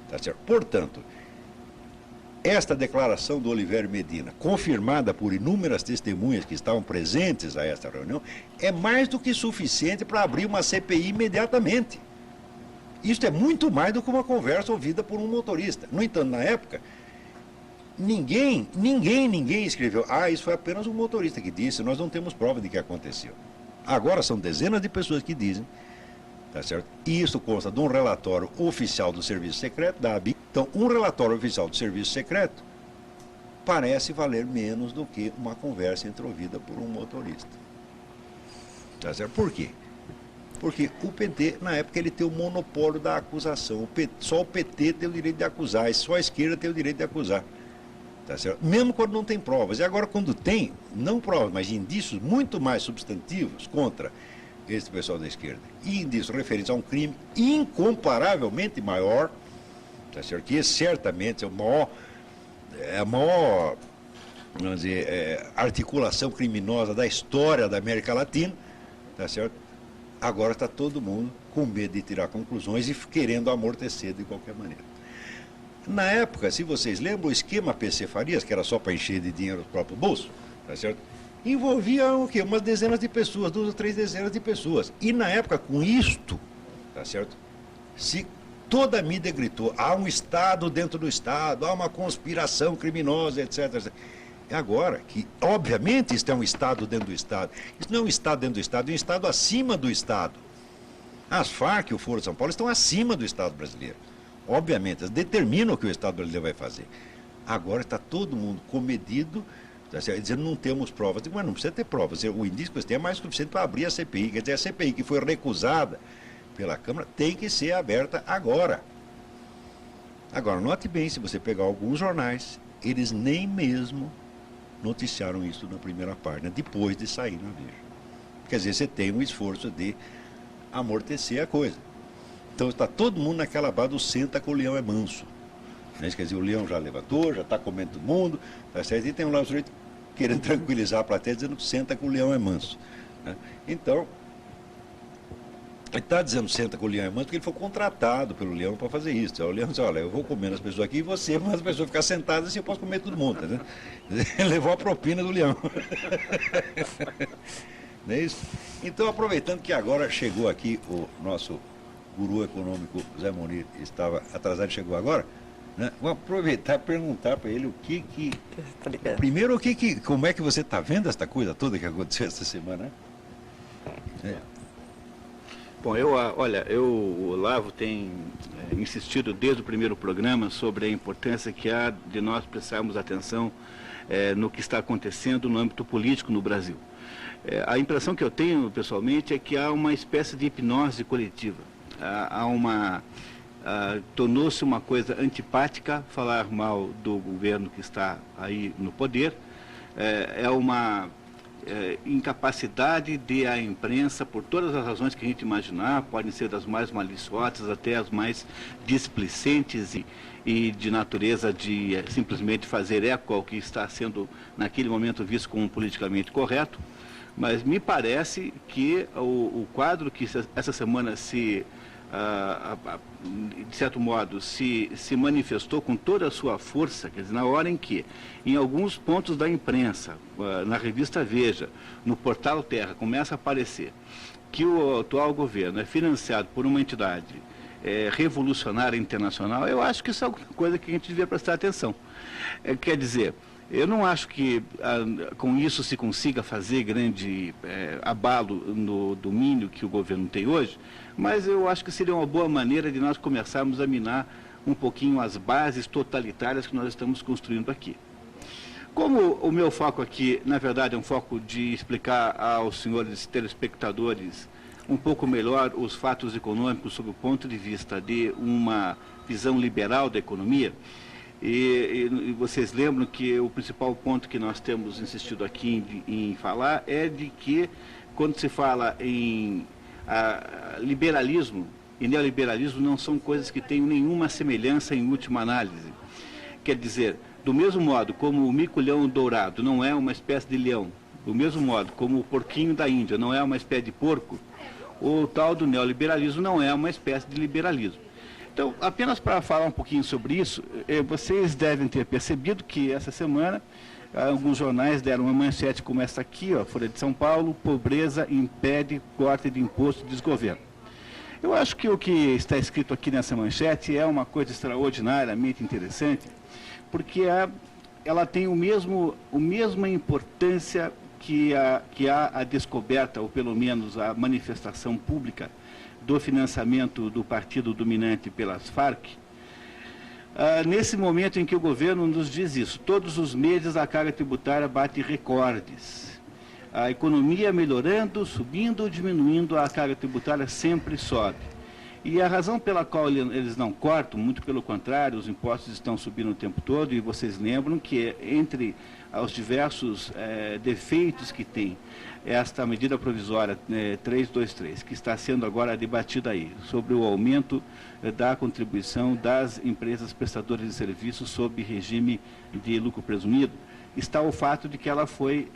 Tá certo? Portanto, esta declaração do Olivério Medina, confirmada por inúmeras testemunhas que estavam presentes a esta reunião, é mais do que suficiente para abrir uma CPI imediatamente. Isso é muito mais do que uma conversa ouvida por um motorista. No entanto, na época, ninguém escreveu, isso foi apenas um motorista que disse, nós não temos prova de que aconteceu. Agora são dezenas de pessoas que dizem, tá certo? E isso consta de um relatório oficial do Serviço Secreto, da ABIN. Então, um relatório oficial do Serviço Secreto parece valer menos do que uma conversa entreouvida por um motorista. Tá certo? Por quê? Porque o PT, na época, ele tem o monopólio da acusação. Só o PT tem o direito de acusar, e só a esquerda tem o direito de acusar. Tá certo? Mesmo quando não tem provas. E agora, quando tem, não provas, mas indícios muito mais substantivos contra esse pessoal da esquerda, e indícios referentes a um crime incomparavelmente maior, tá certo? Que certamente é a maior vamos dizer, articulação criminosa da história da América Latina, tá certo? Agora está todo mundo com medo de tirar conclusões e querendo amortecer de qualquer maneira. Na época, se vocês lembram, o esquema PC Farias, que era só para encher de dinheiro o próprio bolso, tá certo? Envolvia o quê? Umas dezenas de pessoas, 2 ou 3 dezenas de pessoas. E na época, com isto, tá certo? Se toda a mídia gritou, há um Estado dentro do Estado, há uma conspiração criminosa, etc, etc. Agora, que obviamente isso é um Estado dentro do Estado. Isso não é um Estado dentro do Estado, é um Estado acima do Estado. As Farc e o Foro de São Paulo estão acima do Estado brasileiro. Obviamente, elas determinam o que o Estado brasileiro vai fazer. Agora está todo mundo comedido, tá certo? Dizendo não temos provas. Mas não precisa ter provas. O indício que você tem é mais suficiente para abrir a CPI. Quer dizer, a CPI que foi recusada pela Câmara tem que ser aberta agora. Agora, note bem, se você pegar alguns jornais eles nem mesmo noticiaram isso na primeira página, depois de sair na Veja. Quer dizer, você tem um esforço de amortecer a coisa. Então está todo mundo naquela base do senta que o leão é manso. Né? Quer dizer, o leão já levantou, já está comendo todo mundo, tá certo? E tem um lá sujeito querendo tranquilizar a plateia, dizendo que senta que o leão é manso. Né? Então, ele está dizendo senta que o leão é manso porque ele foi contratado pelo leão para fazer isso. O leão diz, olha, eu vou comendo as pessoas aqui e você, mas as pessoas ficam sentadas assim eu posso comer todo mundo. Né? Ele levou a propina do leão. Não é isso? Então, aproveitando que agora chegou aqui o nosso guru econômico Zé Monir, estava atrasado e chegou agora, né? Vou aproveitar e perguntar para ele o que primeiro, como é que você está vendo esta coisa toda que aconteceu essa semana? Né? Bom, o Olavo tem insistido desde o primeiro programa sobre a importância que há de nós prestarmos atenção no que está acontecendo no âmbito político no Brasil. A impressão que eu tenho, pessoalmente, é que há uma espécie de hipnose coletiva. Tornou-se uma coisa antipática falar mal do governo que está aí no poder. Uma incapacidade de a imprensa, por todas as razões que a gente imaginar, podem ser das mais maliciosas até as mais displicentes e de natureza de simplesmente fazer eco ao que está sendo naquele momento visto como politicamente correto, mas me parece que o quadro que essa semana de certo modo, se manifestou com toda a sua força, quer dizer, na hora em que, em alguns pontos da imprensa, na revista Veja, no portal Terra, começa a aparecer que o atual governo é financiado por uma entidade revolucionária internacional, eu acho que isso é alguma coisa que a gente devia prestar atenção. Quer dizer, eu não acho que com isso se consiga fazer grande abalo no domínio que o governo tem hoje, mas eu acho que seria uma boa maneira de nós começarmos a minar um pouquinho as bases totalitárias que nós estamos construindo aqui. Como o meu foco aqui, na verdade, é um foco de explicar aos senhores telespectadores um pouco melhor os fatos econômicos sob o ponto de vista de uma visão liberal da economia, e vocês lembram que o principal ponto que nós temos insistido aqui em falar é de que, quando se fala em liberalismo e neoliberalismo, não são coisas que tenham nenhuma semelhança em última análise. Quer dizer, do mesmo modo como o mico-leão dourado não é uma espécie de leão, do mesmo modo como o porquinho da Índia não é uma espécie de porco, o tal do neoliberalismo não é uma espécie de liberalismo. Então, apenas para falar um pouquinho sobre isso, vocês devem ter percebido que essa semana alguns jornais deram uma manchete como essa aqui, Folha de São Paulo: pobreza impede corte de imposto de desgoverno. Eu acho que o que está escrito aqui nessa manchete é uma coisa extraordinariamente interessante, porque ela tem a mesma importância que há a descoberta, ou pelo menos a manifestação pública, do financiamento do partido dominante pelas Farc, nesse momento em que o governo nos diz isso. Todos os meses a carga tributária bate recordes. A economia melhorando, subindo, diminuindo, a carga tributária sempre sobe. E a razão pela qual eles não cortam, muito pelo contrário, os impostos estão subindo o tempo todo, e vocês lembram que entre os diversos defeitos que tem esta medida provisória 323, que está sendo agora debatida aí, sobre o aumento da contribuição das empresas prestadoras de serviços sob regime de lucro presumido, está o fato de que ela foi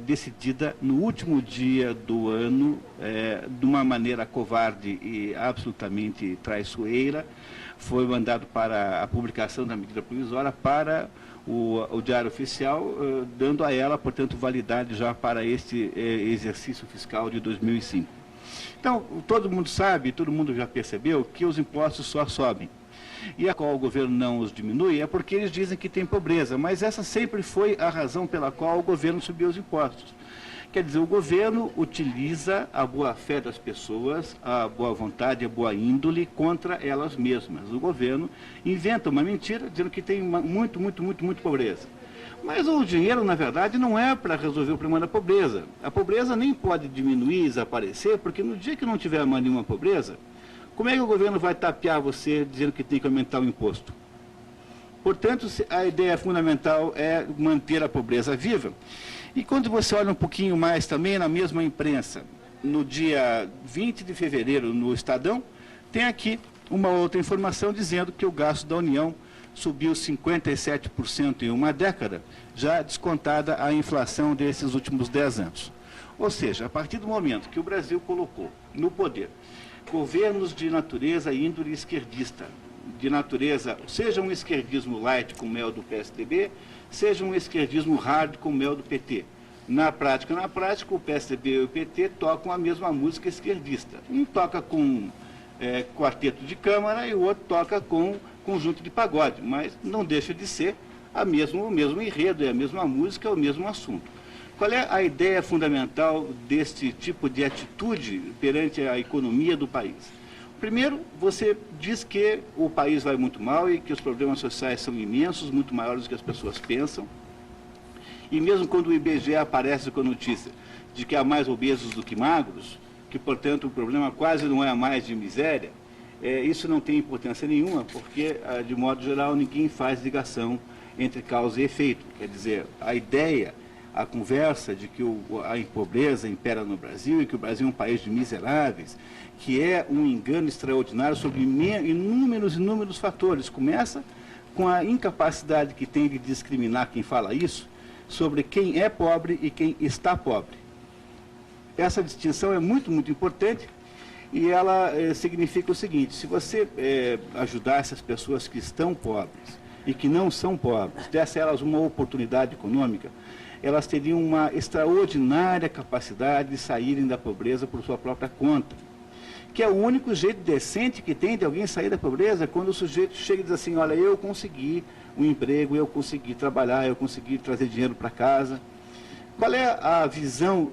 decidida no último dia do ano, de uma maneira covarde e absolutamente traiçoeira. Foi mandado para a publicação da medida provisória para o Diário Oficial, dando a ela, portanto, validade já para este exercício fiscal de 2005. Então, todo mundo sabe, todo mundo já percebeu que os impostos só sobem. E a qual o governo não os diminui é porque eles dizem que tem pobreza, mas essa sempre foi a razão pela qual o governo subiu os impostos. Quer dizer, o governo utiliza a boa-fé das pessoas, a boa vontade, a boa índole contra elas mesmas. O governo inventa uma mentira dizendo que tem muito pobreza. Mas o dinheiro, na verdade, não é para resolver o problema da pobreza. A pobreza nem pode diminuir, desaparecer, porque no dia que não tiver mais nenhuma pobreza, como é que o governo vai tapear você dizendo que tem que aumentar o imposto? Portanto, a ideia fundamental é manter a pobreza viva. E quando você olha um pouquinho mais também na mesma imprensa, no dia 20 de fevereiro, no Estadão, tem aqui uma outra informação dizendo que o gasto da União subiu 57% em uma década, já descontada a inflação desses últimos 10 anos. Ou seja, a partir do momento que o Brasil colocou no poder governos de natureza índole esquerdista, de natureza, seja um esquerdismo light como é o do PSDB, seja um esquerdismo hard como é o do PT. Na prática, o PSDB e o PT tocam a mesma música esquerdista. Um toca com quarteto de câmara e o outro toca com conjunto de pagode, mas não deixa de ser o mesmo enredo, é a mesma música, é o mesmo assunto. Qual é a ideia fundamental deste tipo de atitude perante a economia do país? Primeiro, você diz que o país vai muito mal e que os problemas sociais são imensos, muito maiores do que as pessoas pensam. E mesmo quando o IBGE aparece com a notícia de que há mais obesos do que magros, que, portanto, o problema quase não é mais de miséria, isso não tem importância nenhuma, porque, de modo geral, ninguém faz ligação entre causa e efeito. Quer dizer, a ideia, a conversa de que a pobreza impera no Brasil e que o Brasil é um país de miseráveis, que é um engano extraordinário sobre inúmeros fatores. Começa com a incapacidade que tem de discriminar quem fala isso sobre quem é pobre e quem está pobre. Essa distinção é muito importante e ela significa o seguinte: se você ajudar essas pessoas que estão pobres e que não são pobres, desse a elas uma oportunidade econômica, elas teriam uma extraordinária capacidade de saírem da pobreza por sua própria conta. Que é o único jeito decente que tem de alguém sair da pobreza, quando o sujeito chega e diz assim: olha, eu consegui um emprego, eu consegui trabalhar, eu consegui trazer dinheiro para casa. Qual é a visão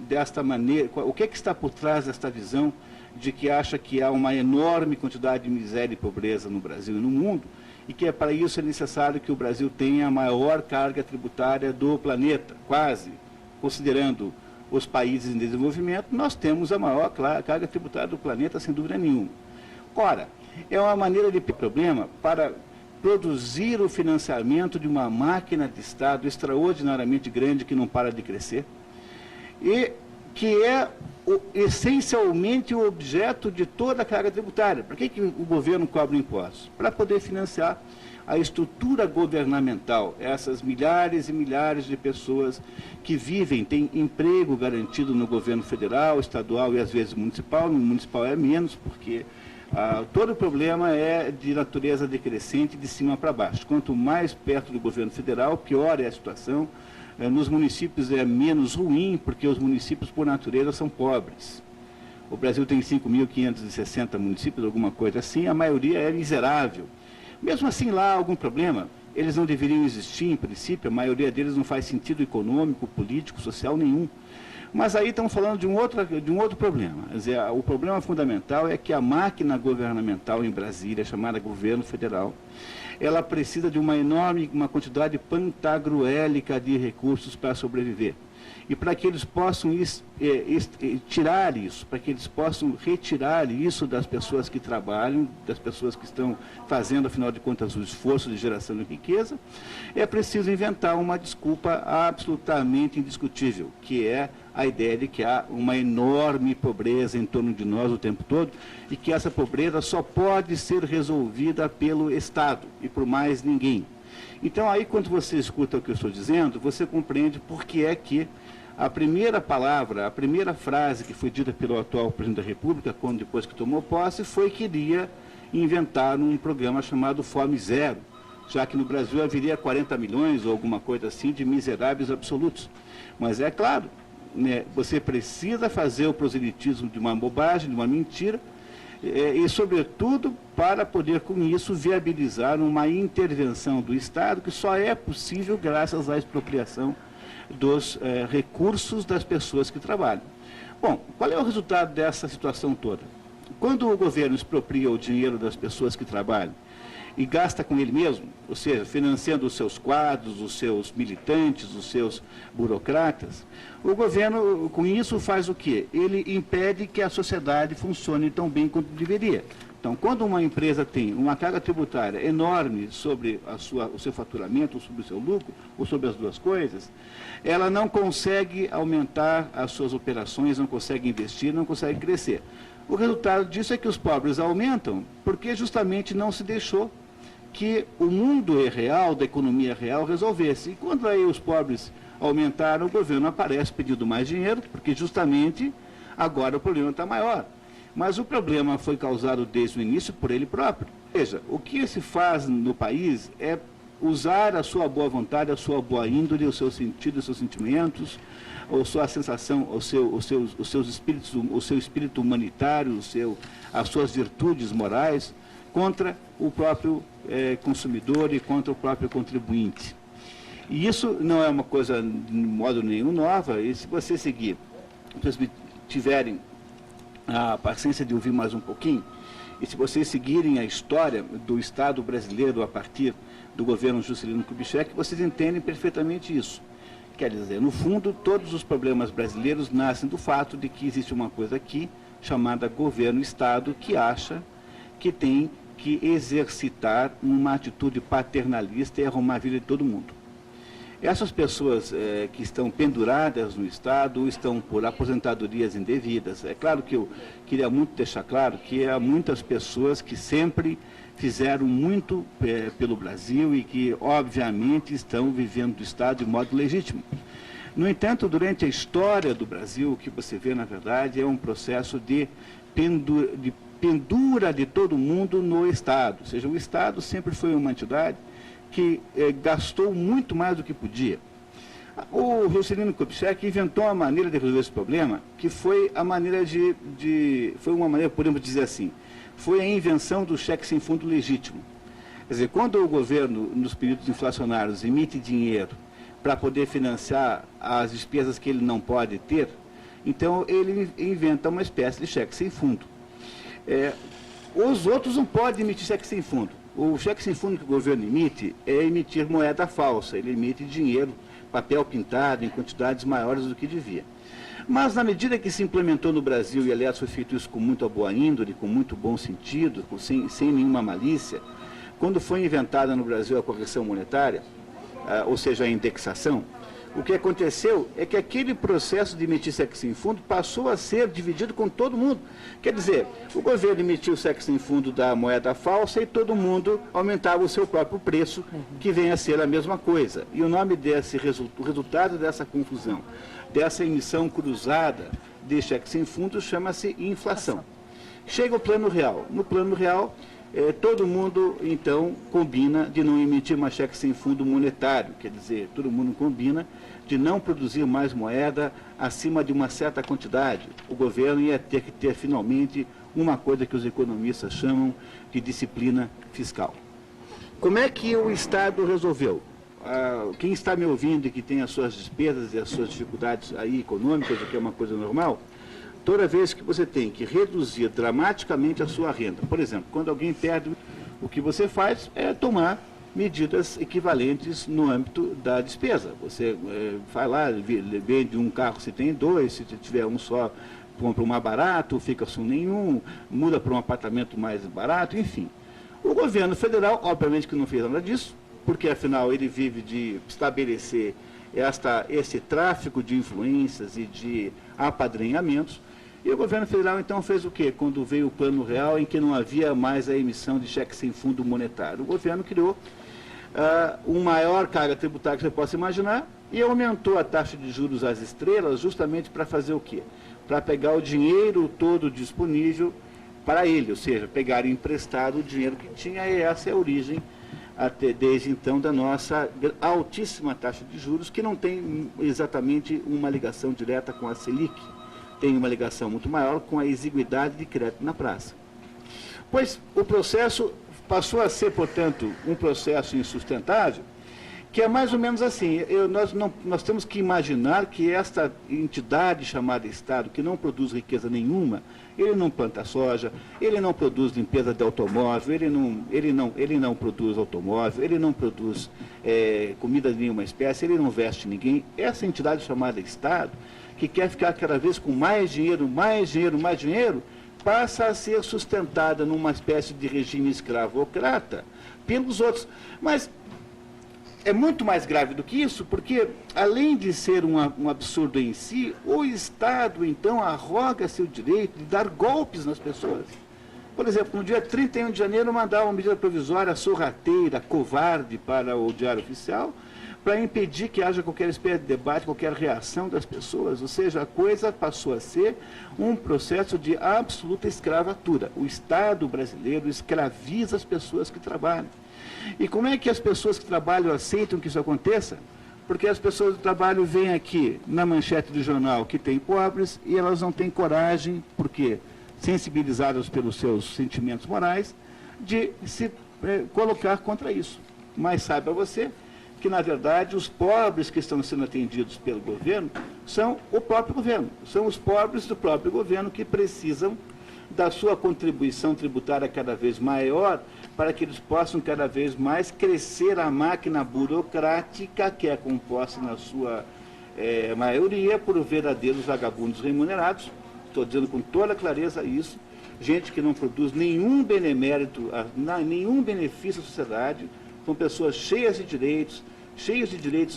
desta maneira, o que está por trás desta visão de que acha que há uma enorme quantidade de miséria e pobreza no Brasil e no mundo, e que para isso é necessário que o Brasil tenha a maior carga tributária do planeta, quase, considerando os países em desenvolvimento, nós temos a maior carga tributária do planeta, sem dúvida nenhuma. Ora, é uma maneira de problema para produzir o financiamento de uma máquina de Estado extraordinariamente grande que não para de crescer e que é essencialmente o objeto de toda a carga tributária. Por que o governo cobra impostos? Para poder financiar a estrutura governamental, essas milhares e milhares de pessoas que vivem, têm emprego garantido no governo federal, estadual e às vezes municipal. No municipal é menos, porque todo o problema é de natureza decrescente, de cima para baixo. Quanto mais perto do governo federal, pior é a situação. Nos municípios é menos ruim, porque os municípios, por natureza, são pobres. O Brasil tem 5.560 municípios, alguma coisa assim, a maioria é miserável. Mesmo assim, lá há algum problema, eles não deveriam existir, em princípio, a maioria deles não faz sentido econômico, político, social nenhum. Mas aí estamos falando de um outro problema. Quer dizer, o problema fundamental é que a máquina governamental em Brasília, chamada governo federal, ela precisa de uma quantidade pantagruélica de recursos para sobreviver. E para que eles possam tirar isso, para que eles possam retirar isso das pessoas que trabalham, das pessoas que estão fazendo, afinal de contas, o esforço de geração de riqueza, é preciso inventar uma desculpa absolutamente indiscutível, que é a ideia de que há uma enorme pobreza em torno de nós o tempo todo e que essa pobreza só pode ser resolvida pelo Estado e por mais ninguém. Então, aí, quando você escuta o que eu estou dizendo, você compreende por que é que a primeira palavra, a primeira frase que foi dita pelo atual presidente da República, depois que tomou posse, foi que iria inventar um programa chamado Fome Zero, já que no Brasil haveria 40 milhões ou alguma coisa assim de miseráveis absolutos. Mas é claro, né, você precisa fazer o proselitismo de uma bobagem, de uma mentira, e, sobretudo, para poder, com isso, viabilizar uma intervenção do Estado que só é possível graças à expropriação dos recursos das pessoas que trabalham. Bom, qual é o resultado dessa situação toda? Quando o governo expropria o dinheiro das pessoas que trabalham e gasta com ele mesmo, ou seja, financiando os seus quadros, os seus militantes, os seus burocratas, o governo, com isso, faz o quê? Ele impede que a sociedade funcione tão bem quanto deveria. Então, quando uma empresa tem uma carga tributária enorme sobre o seu faturamento, ou sobre o seu lucro, ou sobre as duas coisas, ela não consegue aumentar as suas operações, não consegue investir, não consegue crescer. O resultado disso é que os pobres aumentam, porque justamente não se deixou que o mundo real, da economia real, resolvesse. E quando aí os pobres aumentaram, o governo aparece pedindo mais dinheiro, porque justamente agora o problema está maior. Mas o problema foi causado desde o início por ele próprio. Veja, o que se faz no país é usar a sua boa vontade, a sua boa índole, o seu sentido, os seus sentimentos, a sua sensação, os seus espíritos, o seu espírito humanitário, as suas virtudes morais, contra o próprio consumidor e contra o próprio contribuinte. E isso não é uma coisa de modo nenhum nova, e se você seguir, se vocês tiverem a paciência de ouvir mais um pouquinho, e se vocês seguirem a história do Estado brasileiro a partir do governo Juscelino Kubitschek, vocês entendem perfeitamente isso. Quer dizer, no fundo, todos os problemas brasileiros nascem do fato de que existe uma coisa aqui, chamada governo-Estado, que acha que tem que exercitar uma atitude paternalista e arrumar a vida de todo mundo. Essas pessoas que estão penduradas no Estado ou estão por aposentadorias indevidas, é claro que eu queria muito deixar claro que há muitas pessoas que sempre fizeram muito pelo Brasil e que, obviamente, estão vivendo do Estado de modo legítimo. No entanto, durante a história do Brasil, o que você vê, na verdade, é um processo de pendura de todo mundo no Estado. Ou seja, o Estado sempre foi uma entidade que gastou muito mais do que podia. O Juscelino Kubitschek inventou uma maneira de resolver esse problema, que foi a maneira foi uma maneira, podemos dizer assim, foi a invenção do cheque sem fundo legítimo. Quer dizer, quando o governo, nos períodos inflacionários, emite dinheiro para poder financiar as despesas que ele não pode ter, então ele inventa uma espécie de cheque sem fundo. Os outros não podem emitir cheque sem fundo. O cheque sem fundo que o governo emite é emitir moeda falsa, ele emite dinheiro, papel pintado em quantidades maiores do que devia. Mas na medida que se implementou no Brasil, e aliás foi feito isso com muita boa índole, com muito bom sentido, sem nenhuma malícia, quando foi inventada no Brasil a correção monetária, ou seja, a indexação, o que aconteceu é que aquele processo de emitir cheque sem fundo passou a ser dividido com todo mundo. Quer dizer, o governo emitiu o cheque sem fundo da moeda falsa e todo mundo aumentava o seu próprio preço, que vem a ser a mesma coisa. E o nome o resultado dessa confusão, dessa emissão cruzada de cheque sem fundo, chama-se inflação. Chega o plano real. No plano real, todo mundo, então, combina de não emitir mais cheque sem fundo monetário, quer dizer, todo mundo combina de não produzir mais moeda acima de uma certa quantidade. O governo ia ter que ter, finalmente, uma coisa que os economistas chamam de disciplina fiscal. Como é que o Estado resolveu? Quem está me ouvindo e que tem as suas despesas e as suas dificuldades aí econômicas, o que é uma coisa normal, toda vez que você tem que reduzir dramaticamente a sua renda, por exemplo, quando alguém perde, o que você faz é tomar medidas equivalentes no âmbito da despesa. Você vai lá, vende um carro se tem dois, se tiver um só, compra um mais barato, fica sem nenhum, muda para um apartamento mais barato, enfim. O governo federal, obviamente que não fez nada disso, porque afinal ele vive de estabelecer esse tráfico de influências e de apadrinhamentos. E o governo federal, então, fez o quê? Quando veio o plano real, em que não havia mais a emissão de cheque sem fundo monetário. O governo criou uma maior carga tributária que você possa imaginar e aumentou a taxa de juros às estrelas justamente para fazer o quê? Para pegar o dinheiro todo disponível para ele, ou seja, pegar emprestado o dinheiro que tinha, e essa é a origem, até desde então, da nossa altíssima taxa de juros, que não tem exatamente uma ligação direta com a Selic, tem uma ligação muito maior com a exiguidade de crédito na praça. Pois o processo passou a ser, portanto, um processo insustentável, que é mais ou menos assim. Nós temos que imaginar que esta entidade chamada Estado, que não produz riqueza nenhuma, ele não planta soja, ele não produz limpeza de automóvel, ele não produz automóvel, ele não produz comida de nenhuma espécie, ele não veste ninguém. Essa entidade chamada Estado, que quer ficar cada vez com mais dinheiro, mais dinheiro, mais dinheiro, passa a ser sustentada numa espécie de regime escravocrata pelos outros. Mas é muito mais grave do que isso, porque, além de ser um absurdo em si, o Estado, então, arroga-se o direito de dar golpes nas pessoas. Por exemplo, no dia 31 de janeiro, mandar uma medida provisória sorrateira, covarde para o Diário Oficial, para impedir que haja qualquer espécie de debate, qualquer reação das pessoas. Ou seja, a coisa passou a ser um processo de absoluta escravatura. O Estado brasileiro escraviza as pessoas que trabalham. E como é que as pessoas que trabalham aceitam que isso aconteça? Porque as pessoas do trabalho veem aqui, na manchete do jornal, que tem pobres, e elas não têm coragem, porque sensibilizadas pelos seus sentimentos morais, de se colocar contra isso. Mas saiba você que, na verdade, os pobres que estão sendo atendidos pelo governo são o próprio governo. São os pobres do próprio governo que precisam da sua contribuição tributária cada vez maior para que eles possam cada vez mais crescer a máquina burocrática que é composta na sua maioria por verdadeiros vagabundos remunerados. Estou dizendo com toda clareza isso. Gente que não produz nenhum benemérito, nenhum benefício à sociedade. São pessoas cheias de direitos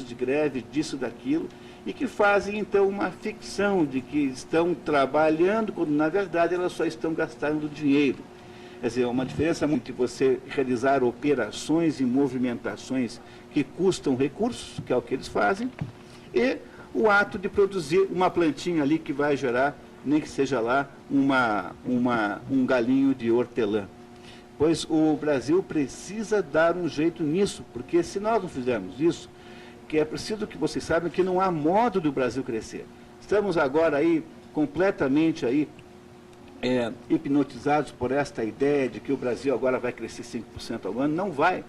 de greve, disso, daquilo, e que fazem, então, uma ficção de que estão trabalhando, quando, na verdade, elas só estão gastando dinheiro. Quer dizer, uma diferença muito entre você realizar operações e movimentações que custam recursos, que é o que eles fazem, e o ato de produzir uma plantinha ali que vai gerar, nem que seja lá, um galinho de hortelã. Pois o Brasil precisa dar um jeito nisso, porque se nós não fizermos isso, que é preciso que vocês saibam que não há modo do Brasil crescer. Estamos agora aí completamente aí hipnotizados por esta ideia de que o Brasil agora vai crescer 5% ao ano. Não vai.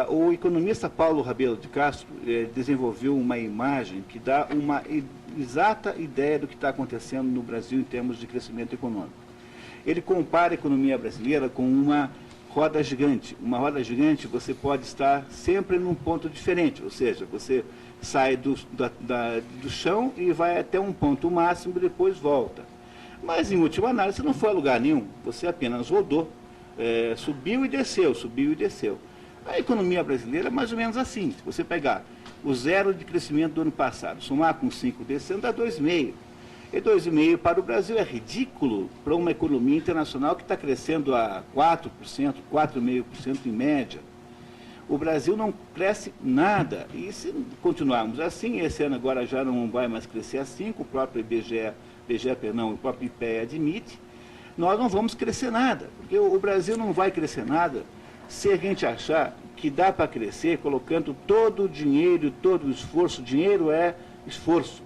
O economista Paulo Rabelo de Castro desenvolveu uma imagem que dá uma exata ideia do que está acontecendo no Brasil em termos de crescimento econômico. Ele compara a economia brasileira com uma roda gigante. Uma roda gigante, você pode estar sempre num ponto diferente, ou seja, você sai do chão e vai até um ponto máximo e depois volta. Mas, em última análise, você não foi a lugar nenhum, você apenas rodou, subiu e desceu, subiu e desceu. A economia brasileira é mais ou menos assim. Se você pegar o zero de crescimento do ano passado, somar com 5 desse ano, dá 2,5%. E 2,5% para o Brasil é ridículo para uma economia internacional que está crescendo a 4%, 4,5% em média. O Brasil não cresce nada. E se continuarmos assim, esse ano agora já não vai mais crescer a 5%, o próprio o próprio IPEA admite, nós não vamos crescer nada. Porque o Brasil não vai crescer nada se a gente achar que dá para crescer colocando todo o dinheiro, todo o esforço. Dinheiro é esforço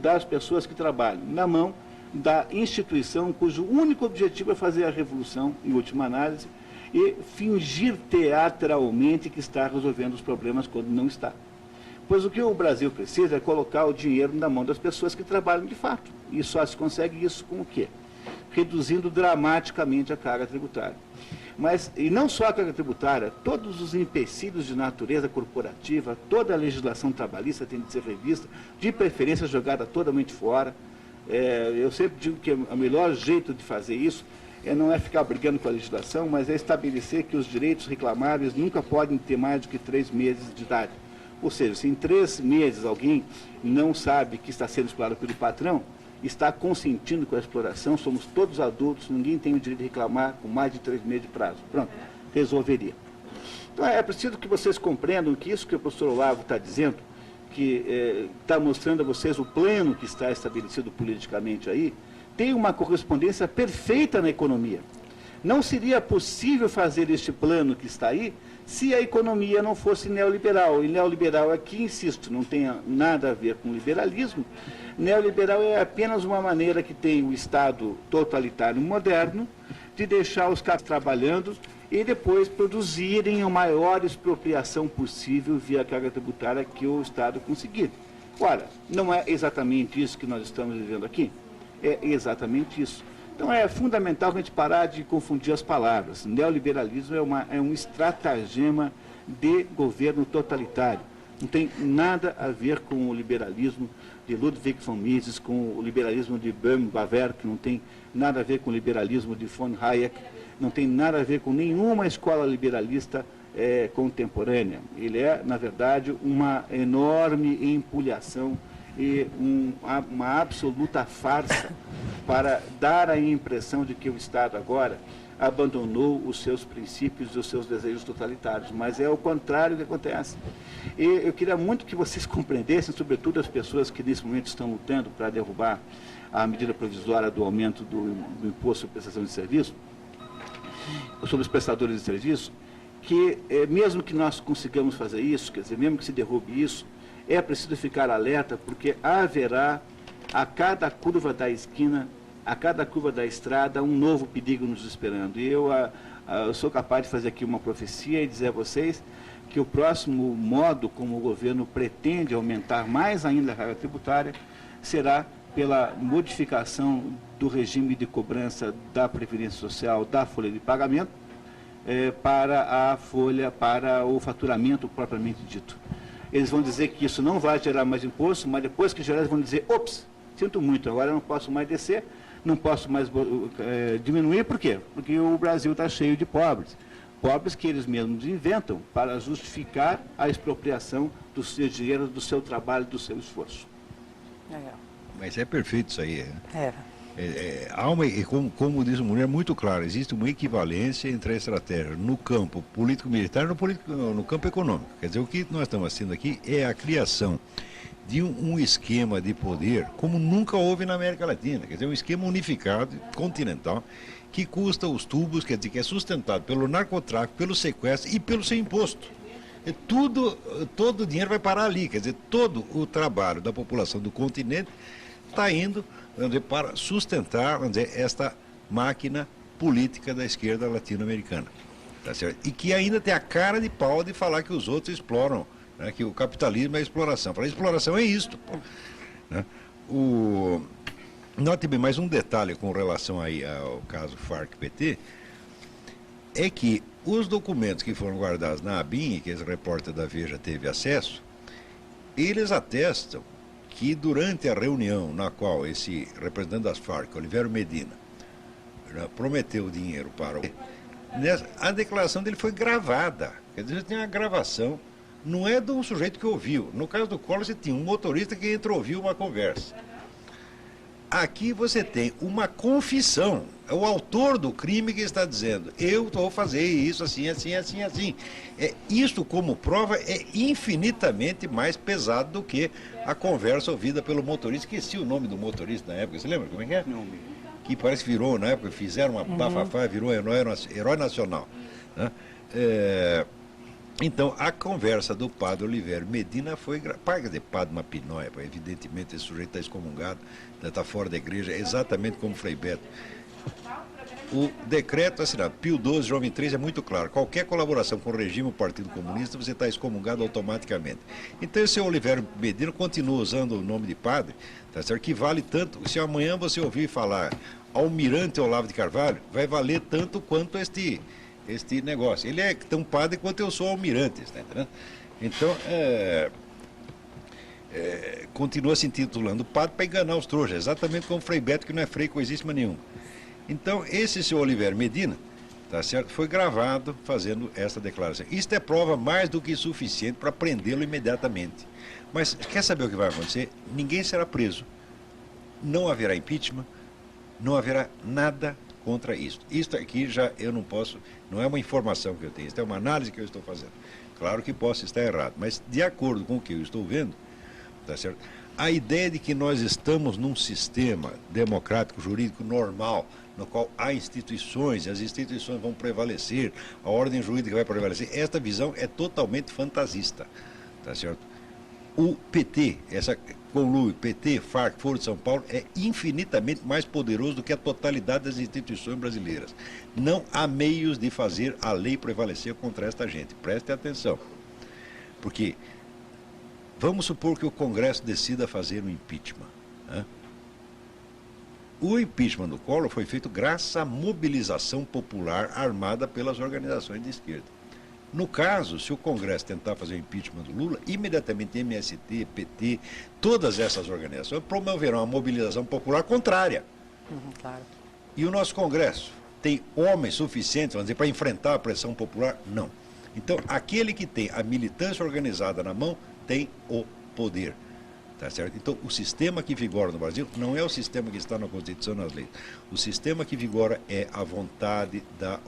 das pessoas que trabalham, na mão da instituição cujo único objetivo é fazer a revolução, em última análise, e fingir teatralmente que está resolvendo os problemas quando não está. Pois o que o Brasil precisa é colocar o dinheiro na mão das pessoas que trabalham de fato. E só se consegue isso com o quê? Reduzindo dramaticamente a carga tributária. E não só a carga tributária, todos os empecilhos de natureza corporativa, toda a legislação trabalhista tem de ser revista, de preferência jogada totalmente fora. Eu sempre digo que o melhor jeito de fazer isso não é ficar brigando com a legislação, mas é estabelecer que os direitos reclamáveis nunca podem ter mais do que 3 meses de idade. Ou seja, se em 3 meses alguém não sabe que está sendo explorado pelo patrão, está consentindo com a exploração, somos todos adultos, ninguém tem o direito de reclamar com mais de 3 meses de prazo. Pronto, resolveria. Então é preciso que vocês compreendam que isso que o professor Olavo está dizendo, que está mostrando a vocês o plano que está estabelecido politicamente aí, tem uma correspondência perfeita na economia. Não seria possível fazer este plano que está aí se a economia não fosse neoliberal. E neoliberal aqui, insisto, não tem nada a ver com liberalismo. Neoliberal é apenas uma maneira que tem o Estado totalitário moderno de deixar os caras trabalhando e depois produzirem a maior expropriação possível via carga tributária que o Estado conseguir. Ora, não é exatamente isso que nós estamos vivendo aqui? É exatamente isso. Então é fundamental a gente parar de confundir as palavras. Neoliberalismo é um estratagema de governo totalitário. Não tem nada a ver com o liberalismo de Ludwig von Mises, com o liberalismo de Böhm-Bawerk, não tem nada a ver com o liberalismo de von Hayek, não tem nada a ver com nenhuma escola liberalista contemporânea. Ele é, na verdade, uma enorme empulhação e uma absoluta farsa para dar a impressão de que o Estado agora abandonou os seus princípios e os seus desejos totalitários, mas é o contrário que acontece. E eu queria muito que vocês compreendessem, sobretudo as pessoas que nesse momento estão lutando para derrubar a medida provisória do aumento do imposto sobre prestação de serviço, sobre os prestadores de serviço, que mesmo que nós consigamos fazer isso, quer dizer, mesmo que se derrube isso, é preciso ficar alerta, porque haverá a cada curva da esquina, a cada curva da estrada, um novo perigo nos esperando. E eu sou capaz de fazer aqui uma profecia e dizer a vocês que o próximo modo como o governo pretende aumentar mais ainda a carga tributária será pela modificação do regime de cobrança da Previdência Social, da folha de pagamento, para o faturamento propriamente dito. Eles vão dizer que isso não vai gerar mais imposto, mas depois que gerar, eles vão dizer, ops, sinto muito, agora eu não posso mais descer, não posso mais diminuir, por quê? Porque o Brasil está cheio de pobres. Pobres que eles mesmos inventam para justificar a expropriação do seu dinheiro, do seu trabalho, do seu esforço. Mas é perfeito isso aí. É. Como diz o Murilo, é muito claro, existe uma equivalência entre a estratégia no campo político-militar e no campo econômico. Quer dizer, o que nós estamos assistindo aqui é a criação de um esquema de poder como nunca houve na América Latina. Quer dizer, um esquema unificado, continental, que custa os tubos, quer dizer, que é sustentado pelo narcotráfico, pelo sequestro e pelo seu imposto. Todo o dinheiro vai parar ali, quer dizer, todo o trabalho da população do continente está indo, vamos dizer, para sustentar, vamos dizer, esta máquina política da esquerda latino-americana. Tá certo? E que ainda tem a cara de pau de falar que os outros exploram, né, que o capitalismo é exploração. Para exploração é isto, pô, né? Note bem, mais um detalhe com relação aí ao caso FARC-PT, é que os documentos que foram guardados na ABIN, que esse repórter da Veja teve acesso, eles atestam que durante a reunião na qual esse representante das FARC, Olivério Medina, prometeu dinheiro para o... A declaração dele foi gravada, quer dizer, tem uma gravação, não é de um sujeito que ouviu. No caso do Collor, você tinha um motorista que entrou ouviu uma conversa. Aqui você tem uma confissão, é o autor do crime que está dizendo, eu vou fazer isso assim, assim, assim, assim. Isso como prova é infinitamente mais pesado do que a conversa ouvida pelo motorista. Esqueci o nome do motorista na época, você lembra como é que é? Não. Que parece que virou, na época, fizeram uma bafafá, virou herói nacional. Né? Então, a conversa do padre Olivério Medina foi... Quer dizer, padre uma pinóia, evidentemente esse sujeito está excomungado, está fora da igreja, exatamente como Frei Beto. O decreto assinado, Pio XII, João XXIII, é muito claro. Qualquer colaboração com o regime ou Partido Comunista, você está excomungado automaticamente. Então, esse Olivério Medina continua usando o nome de padre, tá certo? Que vale tanto. Se amanhã você ouvir falar Almirante Olavo de Carvalho, vai valer tanto quanto este negócio. Ele é tão padre quanto eu sou almirante, tá entendendo? Então, continua se intitulando padre para enganar os trouxas, exatamente como Frei Beto, que não é frei coisíssima nenhuma. Então, esse seu Olivério Medina, tá certo, foi gravado fazendo essa declaração. Isto é prova mais do que suficiente para prendê-lo imediatamente. Mas quer saber o que vai acontecer? Ninguém será preso, não haverá impeachment, não haverá nada contra isso. Isto aqui já eu não posso, não é uma informação que eu tenho, isto é uma análise que eu estou fazendo. Claro que posso estar errado, mas de acordo com o que eu estou vendo, tá certo? A ideia de que nós estamos num sistema democrático, jurídico normal, no qual há instituições, e as instituições vão prevalecer, a ordem jurídica vai prevalecer, esta visão é totalmente fantasista, tá certo? O PT, essa conluio, PT, FARC, Foro de São Paulo, é infinitamente mais poderoso do que a totalidade das instituições brasileiras. Não há meios de fazer a lei prevalecer contra esta gente. Preste atenção. Porque vamos supor que o Congresso decida fazer um impeachment. Né? O impeachment do Collor foi feito graças à mobilização popular armada pelas organizações de esquerda. No caso, se o Congresso tentar fazer o impeachment do Lula, imediatamente MST, PT, todas essas organizações promoverão uma mobilização popular contrária. Claro. E o nosso Congresso tem homens suficientes, vamos dizer, para enfrentar a pressão popular? Não. Então, aquele que tem a militância organizada na mão tem o poder. Tá certo? Então, o sistema que vigora no Brasil não é o sistema que está na Constituição e nas leis. O sistema que vigora é a vontade da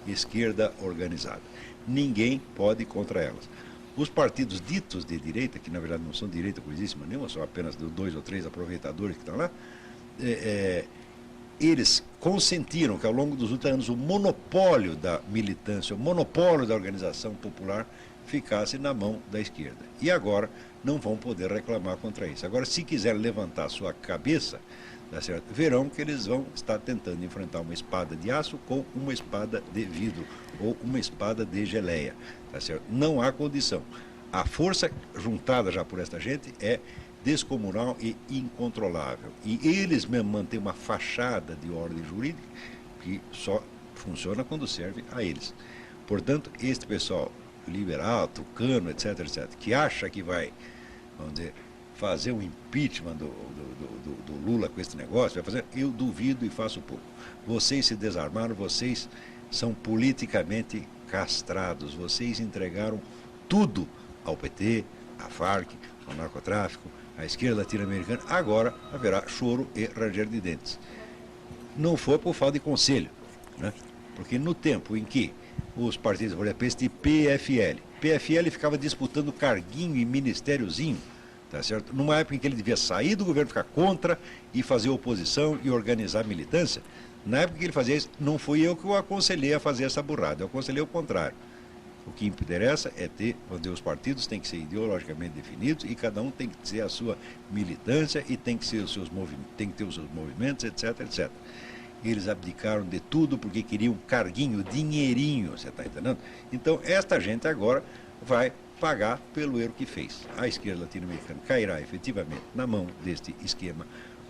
esquerda organizada. Ninguém pode ir contra elas. Os partidos ditos de direita, que na verdade não são de direita coisíssima nenhuma, são apenas 2 ou 3 aproveitadores que estão lá, eles consentiram que ao longo dos últimos anos o monopólio da militância, o monopólio da organização popular ficasse na mão da esquerda. E agora não vão poder reclamar contra isso. Agora, se quiserem levantar sua cabeça, tá certo? Verão que eles vão estar tentando enfrentar uma espada de aço com uma espada de vidro ou uma espada de geleia. Tá certo? Não há condição. A força juntada já por esta gente é descomunal e incontrolável. E eles mesmo mantêm uma fachada de ordem jurídica que só funciona quando serve a eles. Portanto, este pessoal liberal, tucano, etc., etc., que acha que vai, vamos dizer, fazer um impeachment do Lula com esse negócio, vai fazer, eu duvido e faço pouco. Vocês se desarmaram, vocês são politicamente castrados, vocês entregaram tudo ao PT, à Farc, ao narcotráfico, à esquerda latino-americana. Agora haverá choro e ranger de dentes. Não foi por falta de conselho, né? Porque no tempo em que os partidos, por exemplo, este PFL ficava disputando carguinho e ministériozinho, tá certo? Numa época em que ele devia sair do governo, ficar contra e fazer oposição e organizar militância, na época que ele fazia isso, não fui eu que o aconselhei a fazer essa burrada, eu aconselhei o contrário. O que interessa é ter, os partidos têm que ser ideologicamente definidos e cada um tem que ter a sua militância e tem que ter os seus movimentos, etc, etc. Eles abdicaram de tudo porque queriam carguinho, dinheirinho, você está entendendo? Então, esta gente agora vai pagar pelo erro que fez. A esquerda latino-americana cairá efetivamente na mão deste esquema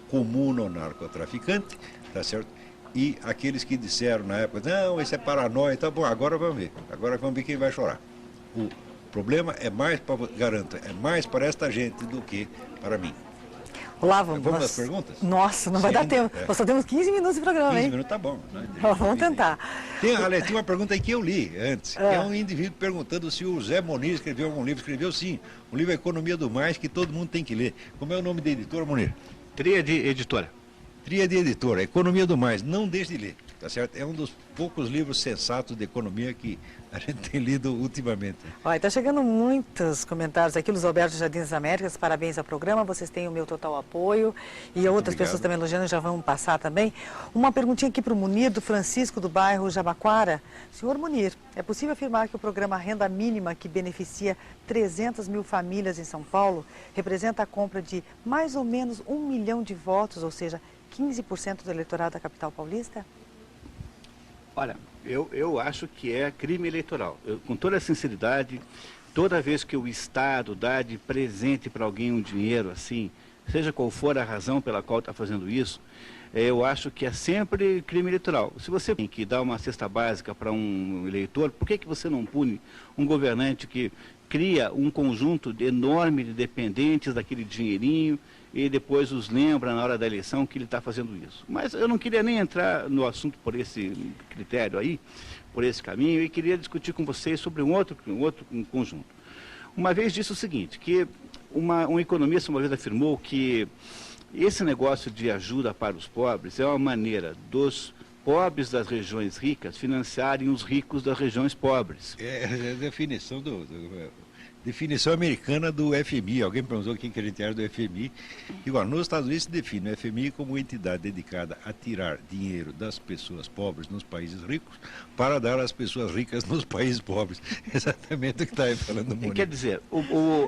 comuno-narcotraficante, tá certo? E aqueles que disseram na época, não, isso é paranoia, tá bom, agora vamos ver. Agora vamos ver quem vai chorar. O problema é mais, garanto, é mais para esta gente do que para mim. Olá, vamos às perguntas? Nossa, não vai dar tempo. Nós só temos 15 minutos de programa, 15 hein? 15 minutos tá bom. Né? Vamos tentar. Tem uma pergunta aí que eu li antes, que é um indivíduo perguntando se o Zé Monir escreveu algum livro. Escreveu sim, um livro Economia do Mais, que todo mundo tem que ler. Como é o nome da editora, Monir? Tríade Editora. Tríade Editora, Economia do Mais, não deixe de ler, tá certo? É um dos poucos livros sensatos de economia que a gente tem lido ultimamente. Olha, está chegando muitos comentários aqui, Luiz Alberto Jardim das Américas, parabéns ao programa, vocês têm o meu total apoio e outras pessoas também elogiando, já vão passar também. Uma perguntinha aqui para o Munir, do Francisco, do bairro Jabaquara. Senhor Munir, é possível afirmar que o programa Renda Mínima, que beneficia 300 mil famílias em São Paulo, representa a compra de mais ou menos 1 milhão de votos, ou seja, 15% do eleitorado da capital paulista? Olha, eu acho que é crime eleitoral. Com toda a sinceridade, toda vez que o Estado dá de presente para alguém um dinheiro assim, seja qual for a razão pela qual está fazendo isso, eu acho que é sempre crime eleitoral. Se você tem que dar uma cesta básica para um eleitor, por que você não pune um governante que cria um conjunto enorme de dependentes daquele dinheirinho e depois os lembra na hora da eleição que ele está fazendo isso? Mas eu não queria nem entrar no assunto por esse critério aí, por esse caminho, e queria discutir com vocês sobre um outro conjunto. Uma vez disse o seguinte, que um economista uma vez afirmou que esse negócio de ajuda para os pobres é uma maneira dos pobres das regiões ricas financiarem os ricos das regiões pobres. É a definição definição americana do FMI. Alguém perguntou quem que a gente era do FMI. Igual, nos Estados Unidos se define o FMI como entidade dedicada a tirar dinheiro das pessoas pobres nos países ricos para dar às pessoas ricas nos países pobres. Exatamente o que está aí falando o Mônica. Quer dizer,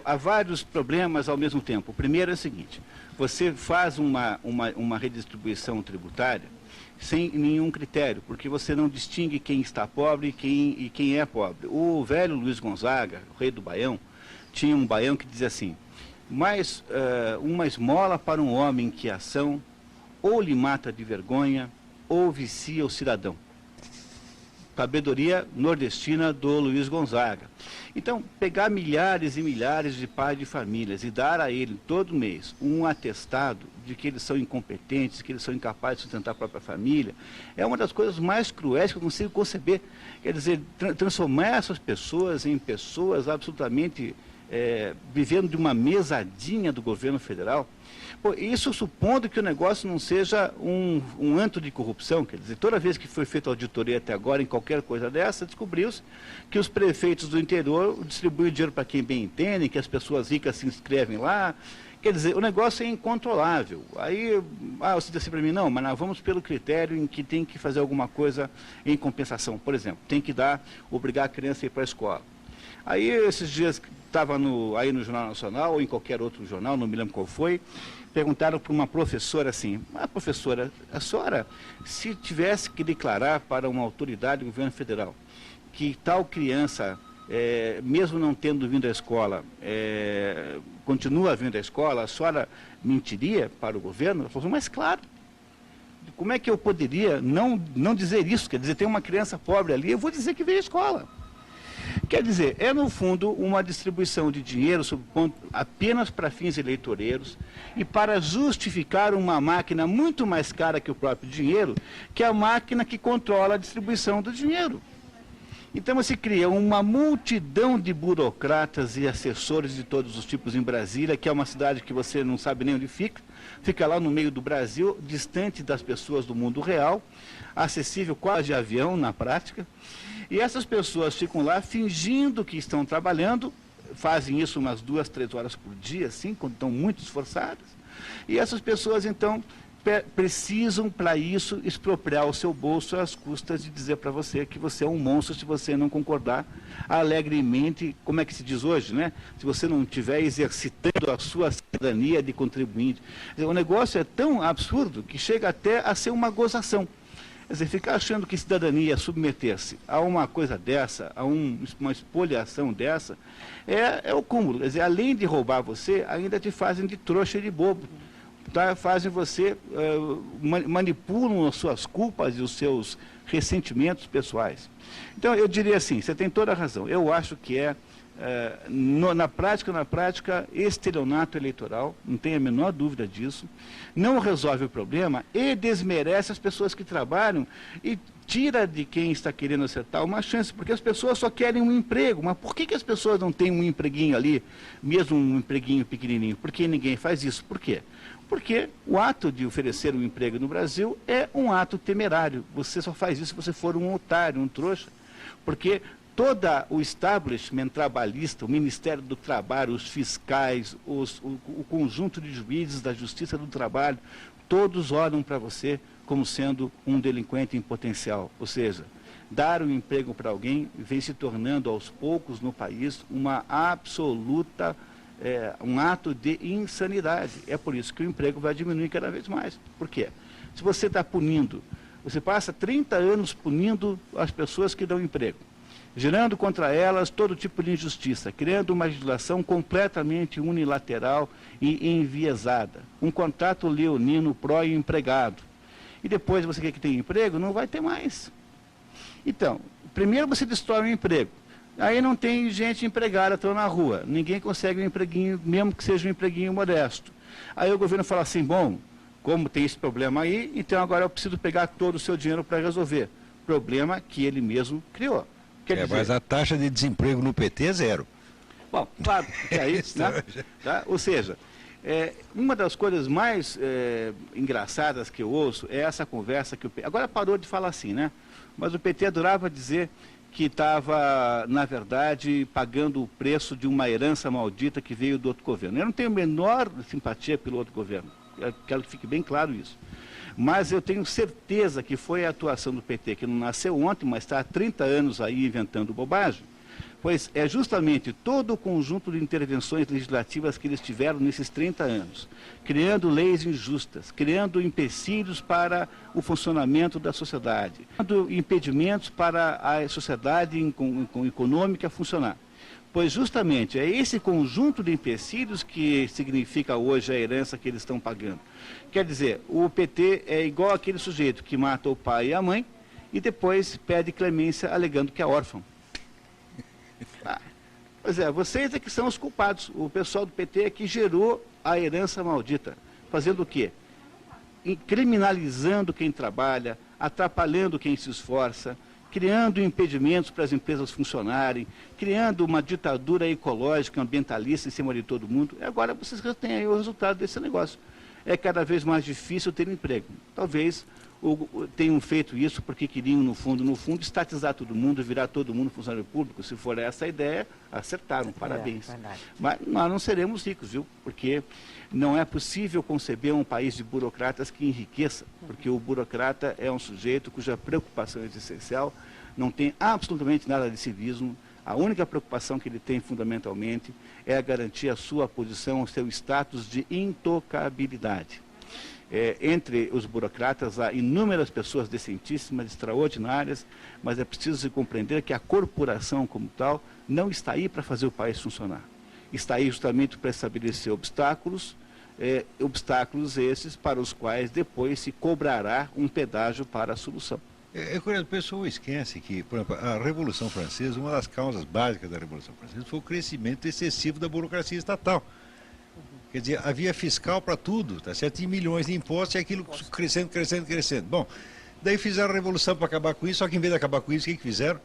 há vários problemas ao mesmo tempo. O primeiro é o seguinte, você faz uma redistribuição tributária sem nenhum critério, porque você não distingue quem está pobre e quem é pobre. O velho Luiz Gonzaga, o rei do Baião, tinha um baião que dizia assim, uma esmola para um homem que ação, ou lhe mata de vergonha, ou vicia o cidadão. sabedoria nordestina do Luiz Gonzaga. Então, pegar milhares e milhares de pais de famílias e dar a ele todo mês um atestado de que eles são incompetentes, que eles são incapazes de sustentar a própria família, é uma das coisas mais cruéis que eu consigo conceber. Quer dizer, transformar essas pessoas em pessoas absolutamente vivendo de uma mesadinha do governo federal. Pô, isso supondo que o negócio não seja um antro de corrupção, quer dizer, toda vez que foi feita auditoria até agora em qualquer coisa dessa, descobriu-se que os prefeitos do interior distribuem dinheiro para quem bem entende, que as pessoas ricas se inscrevem lá. Quer dizer, o negócio é incontrolável. Aí, você diz assim para mim, não, mas nós vamos pelo critério em que tem que fazer alguma coisa em compensação. Por exemplo, tem que obrigar a criança a ir para a escola. Aí, esses dias, estava aí no Jornal Nacional, ou em qualquer outro jornal, não me lembro qual foi, perguntaram para uma professora assim, professora, a senhora, se tivesse que declarar para uma autoridade do governo federal que tal criança, mesmo não tendo vindo à escola, continua vindo à escola, a senhora mentiria para o governo? Ela falou, mas claro, como é que eu poderia não dizer isso? Quer dizer, tem uma criança pobre ali, eu vou dizer que veio à escola. Quer dizer, é no fundo uma distribuição de dinheiro apenas para fins eleitoreiros e para justificar uma máquina muito mais cara que o próprio dinheiro, que é a máquina que controla a distribuição do dinheiro. Então você cria uma multidão de burocratas e assessores de todos os tipos em Brasília, que é uma cidade que você não sabe nem onde fica lá no meio do Brasil, distante das pessoas do mundo real, acessível quase de avião na prática. E essas pessoas ficam lá fingindo que estão trabalhando, fazem isso umas 2, 3 horas por dia, assim, quando estão muito esforçadas. E essas pessoas, então, precisam, para isso, expropriar o seu bolso às custas de dizer para você que você é um monstro se você não concordar alegremente, como é que se diz hoje, né? Se você não estiver exercitando a sua cidadania de contribuinte. O negócio é tão absurdo que chega até a ser uma gozação. Quer dizer, ficar achando que cidadania é submeter-se a uma coisa dessa, a uma espoliação dessa, é o cúmulo. Quer dizer, além de roubar você, ainda te fazem de trouxa e de bobo. Tá? Fazem você, manipulam as suas culpas e os seus ressentimentos pessoais. Então, eu diria assim, você tem toda a razão. Eu acho que na prática, estelionato eleitoral, não tenho a menor dúvida disso, não resolve o problema e desmerece as pessoas que trabalham e tira de quem está querendo acertar uma chance, porque as pessoas só querem um emprego. Mas por que as pessoas não têm um empreguinho ali, mesmo um empreguinho pequenininho? Por que ninguém faz isso? Por quê? Porque o ato de oferecer um emprego no Brasil é um ato temerário. Você só faz isso se você for um otário, um trouxa. Porque todo o establishment trabalhista, o Ministério do Trabalho, os fiscais, o conjunto de juízes da Justiça do Trabalho, todos olham para você como sendo um delinquente em potencial. Ou seja, dar um emprego para alguém vem se tornando aos poucos no país uma absoluta, um ato de insanidade. É por isso que o emprego vai diminuir cada vez mais. Por quê? Se você está punindo, você passa 30 anos punindo as pessoas que dão emprego, gerando contra elas todo tipo de injustiça, criando uma legislação completamente unilateral e enviesada. Um contrato leonino pró-empregado. E depois você quer que tenha emprego, não vai ter mais. Então, primeiro você destrói o emprego. Aí não tem gente empregada, estão na rua. Ninguém consegue um empreguinho, mesmo que seja um empreguinho modesto. Aí o governo fala assim, bom, como tem esse problema aí, então agora eu preciso pegar todo o seu dinheiro para resolver. Problema que ele mesmo criou. Mas a taxa de desemprego no PT é 0. Bom, claro, é isso, né? Tá? Ou seja, uma das coisas mais engraçadas que eu ouço é essa conversa que o PT... Agora parou de falar assim, né? Mas o PT adorava dizer que estava, na verdade, pagando o preço de uma herança maldita que veio do outro governo. Eu não tenho a menor simpatia pelo outro governo. Eu quero que fique bem claro isso. Mas eu tenho certeza que foi a atuação do PT, que não nasceu ontem, mas está há 30 anos aí inventando bobagem, pois é justamente todo o conjunto de intervenções legislativas que eles tiveram nesses 30 anos, criando leis injustas, criando empecilhos para o funcionamento da sociedade, criando impedimentos para a sociedade econômica funcionar. Pois justamente é esse conjunto de empecilhos que significa hoje a herança que eles estão pagando. Quer dizer, o PT é igual aquele sujeito que mata o pai e a mãe e depois pede clemência alegando que é órfão. Pois é, vocês é que são os culpados. O pessoal do PT é que gerou a herança maldita. Fazendo o quê? Criminalizando quem trabalha, atrapalhando quem se esforça, criando impedimentos para as empresas funcionarem, criando uma ditadura ecológica, ambientalista em cima de todo mundo. E agora vocês têm aí o resultado desse negócio. É cada vez mais difícil ter emprego. Talvez tenham feito isso porque queriam, no fundo, estatizar todo mundo, virar todo mundo funcionário público. Se for essa a ideia, acertaram, parabéns. Mas nós não seremos ricos, viu? Porque não é possível conceber um país de burocratas que enriqueça, porque o burocrata é um sujeito cuja preocupação existencial não tem absolutamente nada de civismo. A única preocupação que ele tem, fundamentalmente, é garantir a sua posição, o seu status de intocabilidade. Entre os burocratas há inúmeras pessoas decentíssimas, extraordinárias, mas é preciso se compreender que a corporação como tal não está aí para fazer o país funcionar. Está aí justamente para estabelecer obstáculos, obstáculos esses para os quais depois se cobrará um pedágio para a solução. É curioso, o pessoal esquece que, por exemplo, a Revolução Francesa, uma das causas básicas da Revolução Francesa foi o crescimento excessivo da burocracia estatal. Quer dizer, havia fiscal para tudo, tá certo? E milhões de impostos e aquilo crescendo, crescendo, crescendo. Bom, daí fizeram a revolução para acabar com isso, só que em vez de acabar com isso, o que fizeram?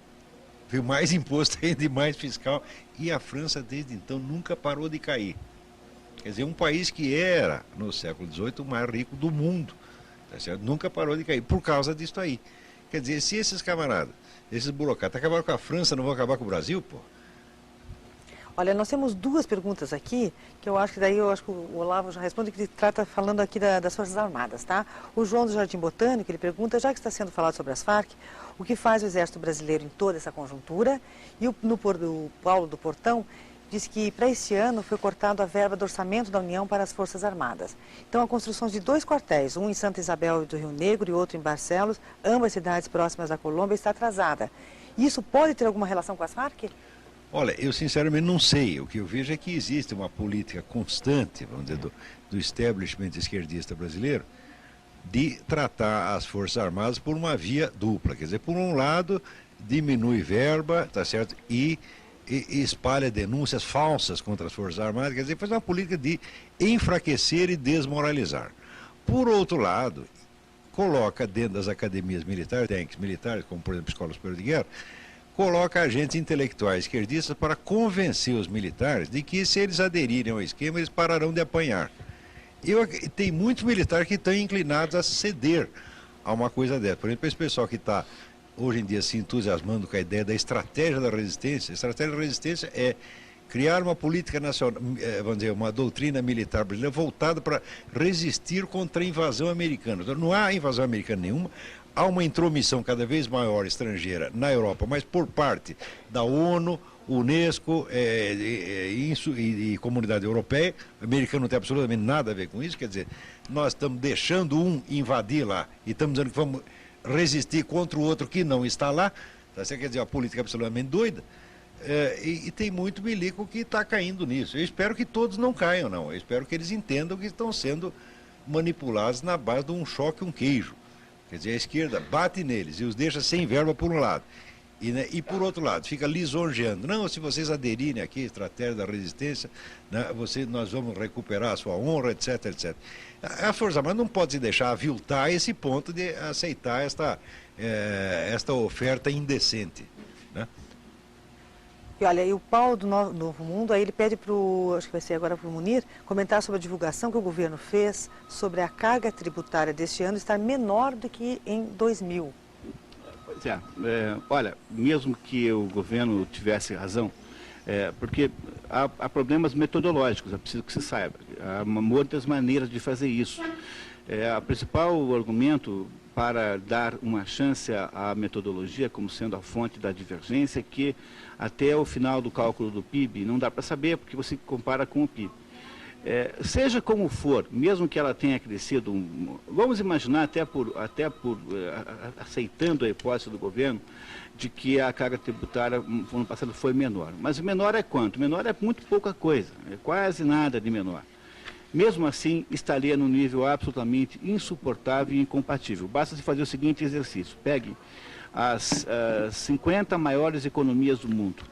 Veio mais imposto ainda e mais fiscal. E a França, desde então, nunca parou de cair. Quer dizer, um país que era, no século XVIII, o mais rico do mundo, tá certo? Nunca parou de cair, por causa disso aí. Quer dizer, se esses camaradas, esses burocratas, acabaram com a França, não vão acabar com o Brasil, pô? Olha, nós temos duas perguntas aqui, que eu acho que o Olavo já responde, que trata falando aqui das Forças Armadas, tá? O João do Jardim Botânico, ele pergunta, já que está sendo falado sobre as Farc, o que faz o Exército Brasileiro em toda essa conjuntura? E o Paulo do Portão diz que para esse ano foi cortado a verba do orçamento da União para as Forças Armadas. Então, a construção de 2 quartéis, um em Santa Isabel do Rio Negro e outro em Barcelos, ambas cidades próximas da Colômbia, está atrasada. Isso pode ter alguma relação com as Farc? Olha, eu sinceramente não sei. O que eu vejo é que existe uma política constante, vamos dizer, do establishment esquerdista brasileiro, de tratar as Forças Armadas por uma via dupla. Quer dizer, por um lado, diminui verba, tá certo? E espalha denúncias falsas contra as Forças Armadas, quer dizer, faz uma política de enfraquecer e desmoralizar. Por outro lado, coloca dentro das academias militares, tanques militares, como por exemplo a Escola Superior de Guerra, coloca agentes intelectuais esquerdistas para convencer os militares de que se eles aderirem ao esquema, eles pararão de apanhar. Tem muitos militares que estão inclinados a ceder a uma coisa dessa. Por exemplo, esse pessoal que está hoje em dia se entusiasmando com a ideia da estratégia da resistência. A estratégia da resistência é criar uma política nacional, vamos dizer, uma doutrina militar brasileira voltada para resistir contra a invasão americana. Então, não há invasão americana nenhuma, há uma intromissão cada vez maior estrangeira na Europa, mas por parte da ONU, Unesco e Comunidade Europeia. O americano não tem absolutamente nada a ver com isso, quer dizer, nós estamos deixando um invadir lá e estamos dizendo que vamos resistir contra o outro que não está lá, tá? Quer dizer, uma política absolutamente doida. E tem muito milico que está caindo nisso. Eu espero que todos não caiam, não. Eu espero que eles entendam que estão sendo manipulados na base de um choque, um queijo. Quer dizer, a esquerda bate neles e os deixa sem verba por um lado. E por outro lado, fica lisonjeando. Não, se vocês aderirem aqui à estratégia da resistência, né, nós vamos recuperar a sua honra, etc, etc. A Força Armada não pode se deixar aviltar a esse ponto de aceitar esta oferta indecente, né? E olha, e o Paulo do Novo Mundo, aí ele pede para acho que vai ser agora para o Munir, comentar sobre a divulgação que o governo fez sobre a carga tributária deste ano estar menor do que em 2000. Pois olha, mesmo que o governo tivesse razão, porque há problemas metodológicos, é preciso que se saiba. Há muitas maneiras de fazer isso. O principal argumento para dar uma chance à metodologia como sendo a fonte da divergência é que até o final do cálculo do PIB não dá para saber, porque você compara com o PIB. Seja como for, mesmo que ela tenha crescido, vamos imaginar aceitando a hipótese do governo de que a carga tributária no ano passado foi menor. Mas o menor é quanto? O menor é muito pouca coisa, é quase nada de menor. Mesmo assim, estaria num nível absolutamente insuportável e incompatível. Basta se fazer o seguinte exercício. Pegue as 50 maiores economias do mundo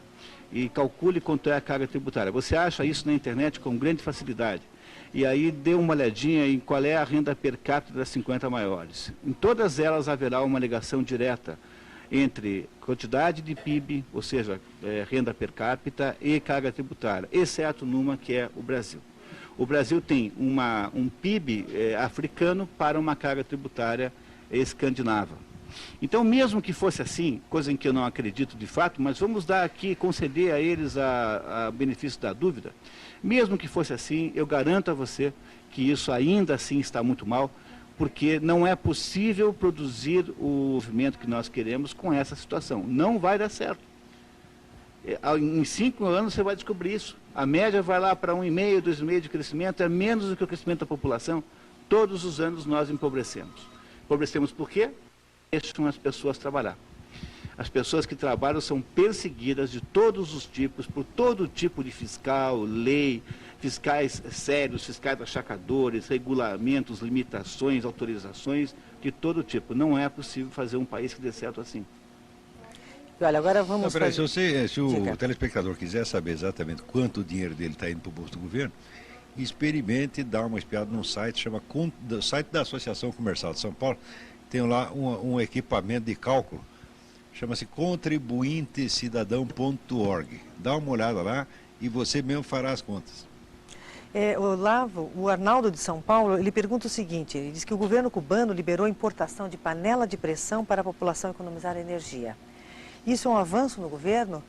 e calcule quanto é a carga tributária. Você acha isso na internet com grande facilidade. E aí dê uma olhadinha em qual é a renda per capita das 50 maiores. Em todas elas haverá uma ligação direta entre quantidade de PIB, ou seja, renda per capita e carga tributária, exceto numa que é o Brasil. O Brasil tem um PIB africano para uma carga tributária escandinava. Então, mesmo que fosse assim, coisa em que eu não acredito de fato, mas vamos dar aqui, conceder a eles a benefício da dúvida, mesmo que fosse assim, eu garanto a você que isso ainda assim está muito mal, porque não é possível produzir o movimento que nós queremos com essa situação. Não vai dar certo. Em 5 anos você vai descobrir isso. A média vai lá para 1,5%, 2,5% de crescimento, é menos do que o crescimento da população. Todos os anos nós empobrecemos. Empobrecemos por quê? Deixam as pessoas trabalhar. As pessoas que trabalham são perseguidas de todos os tipos, por todo tipo de fiscal, lei, fiscais sérios, fiscais achacadores, regulamentos, limitações, autorizações, de todo tipo. Não é possível fazer um país que dê certo assim. E olha, agora vamos... Se o telespectador quiser saber exatamente quanto dinheiro dele está indo para o bolso do governo, experimente dar uma espiada num site, do site da Associação Comercial de São Paulo, tem lá um equipamento de cálculo, chama-se contribuintecidadão.org. Dá uma olhada lá e você mesmo fará as contas. O Arnaldo de São Paulo, ele pergunta o seguinte, ele diz que o governo cubano liberou a importação de panela de pressão para a população economizar energia. Isso é um avanço no governo?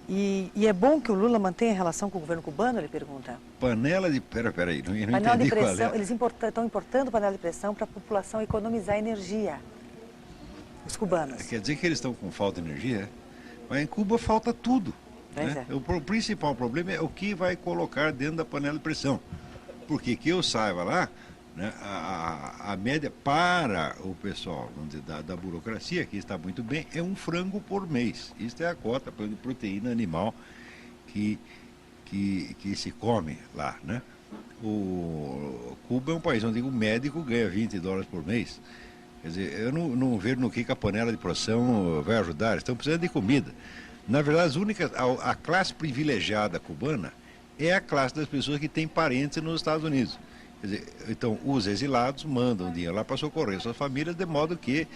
E é bom que o Lula mantenha relação com o governo cubano, ele pergunta? Panela de... Peraí, não panela entendi de pressão, qual é. Eles estão importando panela de pressão para a população economizar energia. Os cubanos. Quer dizer que eles estão com falta de energia? Mas em Cuba falta tudo. Né? O principal problema é o que vai colocar dentro da panela de pressão. Porque que eu saiba lá, né, a média para o pessoal, vamos dizer, da burocracia, que está muito bem, é um frango por mês. Isso é a cota de proteína animal que se come lá, né? O Cuba é um país onde o médico ganha $20 por mês. Quer dizer, eu não vejo no que a panela de pressão vai ajudar. Eles estão precisando de comida. Na verdade, a classe privilegiada cubana é a classe das pessoas que têm parentes nos Estados Unidos. Quer dizer, então, os exilados mandam dinheiro lá para socorrer suas famílias, de modo que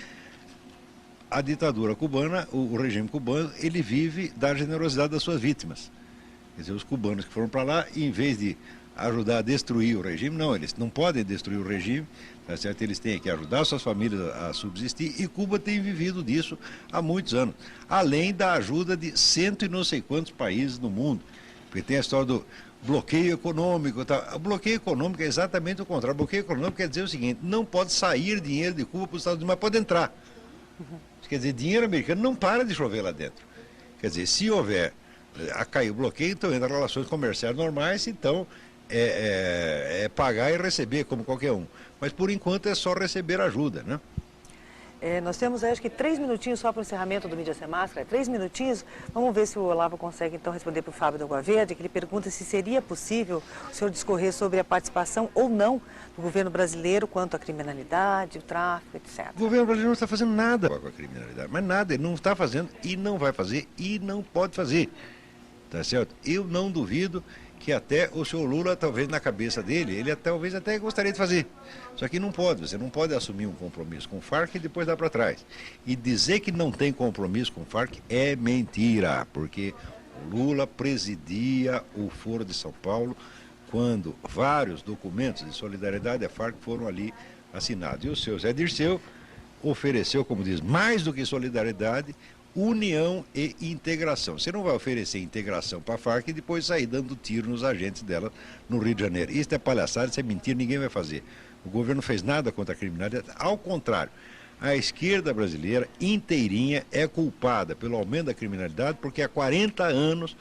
a ditadura cubana, o regime cubano, ele vive da generosidade das suas vítimas. Quer dizer, os cubanos que foram para lá, em vez de ajudar a destruir o regime, não, eles não podem destruir o regime, tá certo? Eles têm que ajudar suas famílias a subsistir, e Cuba tem vivido disso há muitos anos, além da ajuda de cento e não sei quantos países no mundo, porque tem a história do bloqueio econômico. Tá? O bloqueio econômico é exatamente o contrário. O bloqueio econômico quer dizer o seguinte: não pode sair dinheiro de Cuba para os Estados Unidos, mas pode entrar. Quer dizer, dinheiro americano não para de chover lá dentro. Quer dizer, se houver a cair o bloqueio, então entra relações comerciais normais, então é pagar e receber como qualquer um. Mas por enquanto é só receber ajuda, né? Nós temos, acho que 3 minutinhos só para o encerramento do Mídia Sem Máscara. 3 minutinhos. Vamos ver se o Olavo consegue, então, responder para o Fábio da Água Verde, que ele pergunta se seria possível o senhor discorrer sobre a participação ou não do governo brasileiro quanto à criminalidade, o tráfico, etc. O governo brasileiro não está fazendo nada com a criminalidade, mas nada, ele não está fazendo e não vai fazer e não pode fazer. Tá certo? Eu não duvido que até o senhor Lula, talvez na cabeça dele, ele talvez até gostaria de fazer. Só que não pode, você não pode assumir um compromisso com o Farc e depois dar para trás. E dizer que não tem compromisso com o Farc é mentira, porque o Lula presidia o Foro de São Paulo quando vários documentos de solidariedade à Farc foram ali assinados. E o seu Zé Dirceu ofereceu, como diz, mais do que solidariedade, união e integração. Você não vai oferecer integração para a Farc e depois sair dando tiro nos agentes dela no Rio de Janeiro. Isso é palhaçada, isso é mentira, ninguém vai fazer. O governo não fez nada contra a criminalidade, ao contrário. A esquerda brasileira inteirinha é culpada pelo aumento da criminalidade, porque há 40 anos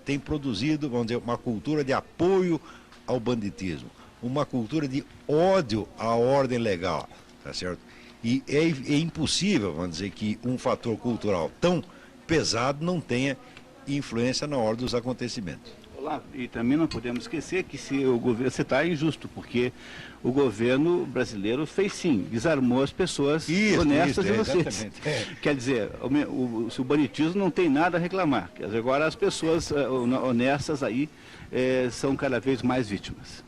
tem produzido, vamos dizer, uma cultura de apoio ao banditismo, uma cultura de ódio à ordem legal, tá certo? E é impossível, vamos dizer, que um fator cultural tão pesado não tenha influência na ordem dos acontecimentos. Olá, e também não podemos esquecer que se o governo, você está injusto, porque o governo brasileiro fez sim, desarmou as pessoas honestas e inocentes. Quer dizer, o bonitismo não tem nada a reclamar. Quer dizer, agora as pessoas honestas aí são cada vez mais vítimas.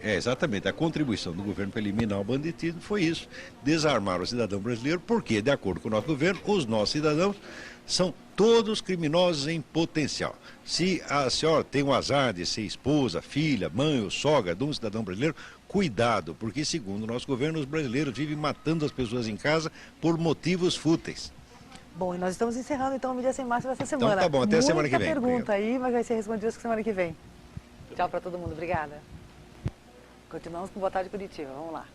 Exatamente. A contribuição do governo para eliminar o banditismo foi isso, desarmar o cidadão brasileiro, porque, de acordo com o nosso governo, os nossos cidadãos são todos criminosos em potencial. Se a senhora tem o azar de ser esposa, filha, mãe ou sogra de um cidadão brasileiro, cuidado, porque, segundo o nosso governo, os brasileiros vivem matando as pessoas em casa por motivos fúteis. Bom, e nós estamos encerrando então o Mídia Sem Máscara essa semana. Então tá bom, até a semana que vem. Muita pergunta Obrigado. aí, mas vai ser respondida semana que vem. Tchau para todo mundo, obrigada. Continuamos com Boa Tarde Curitiba, vamos lá.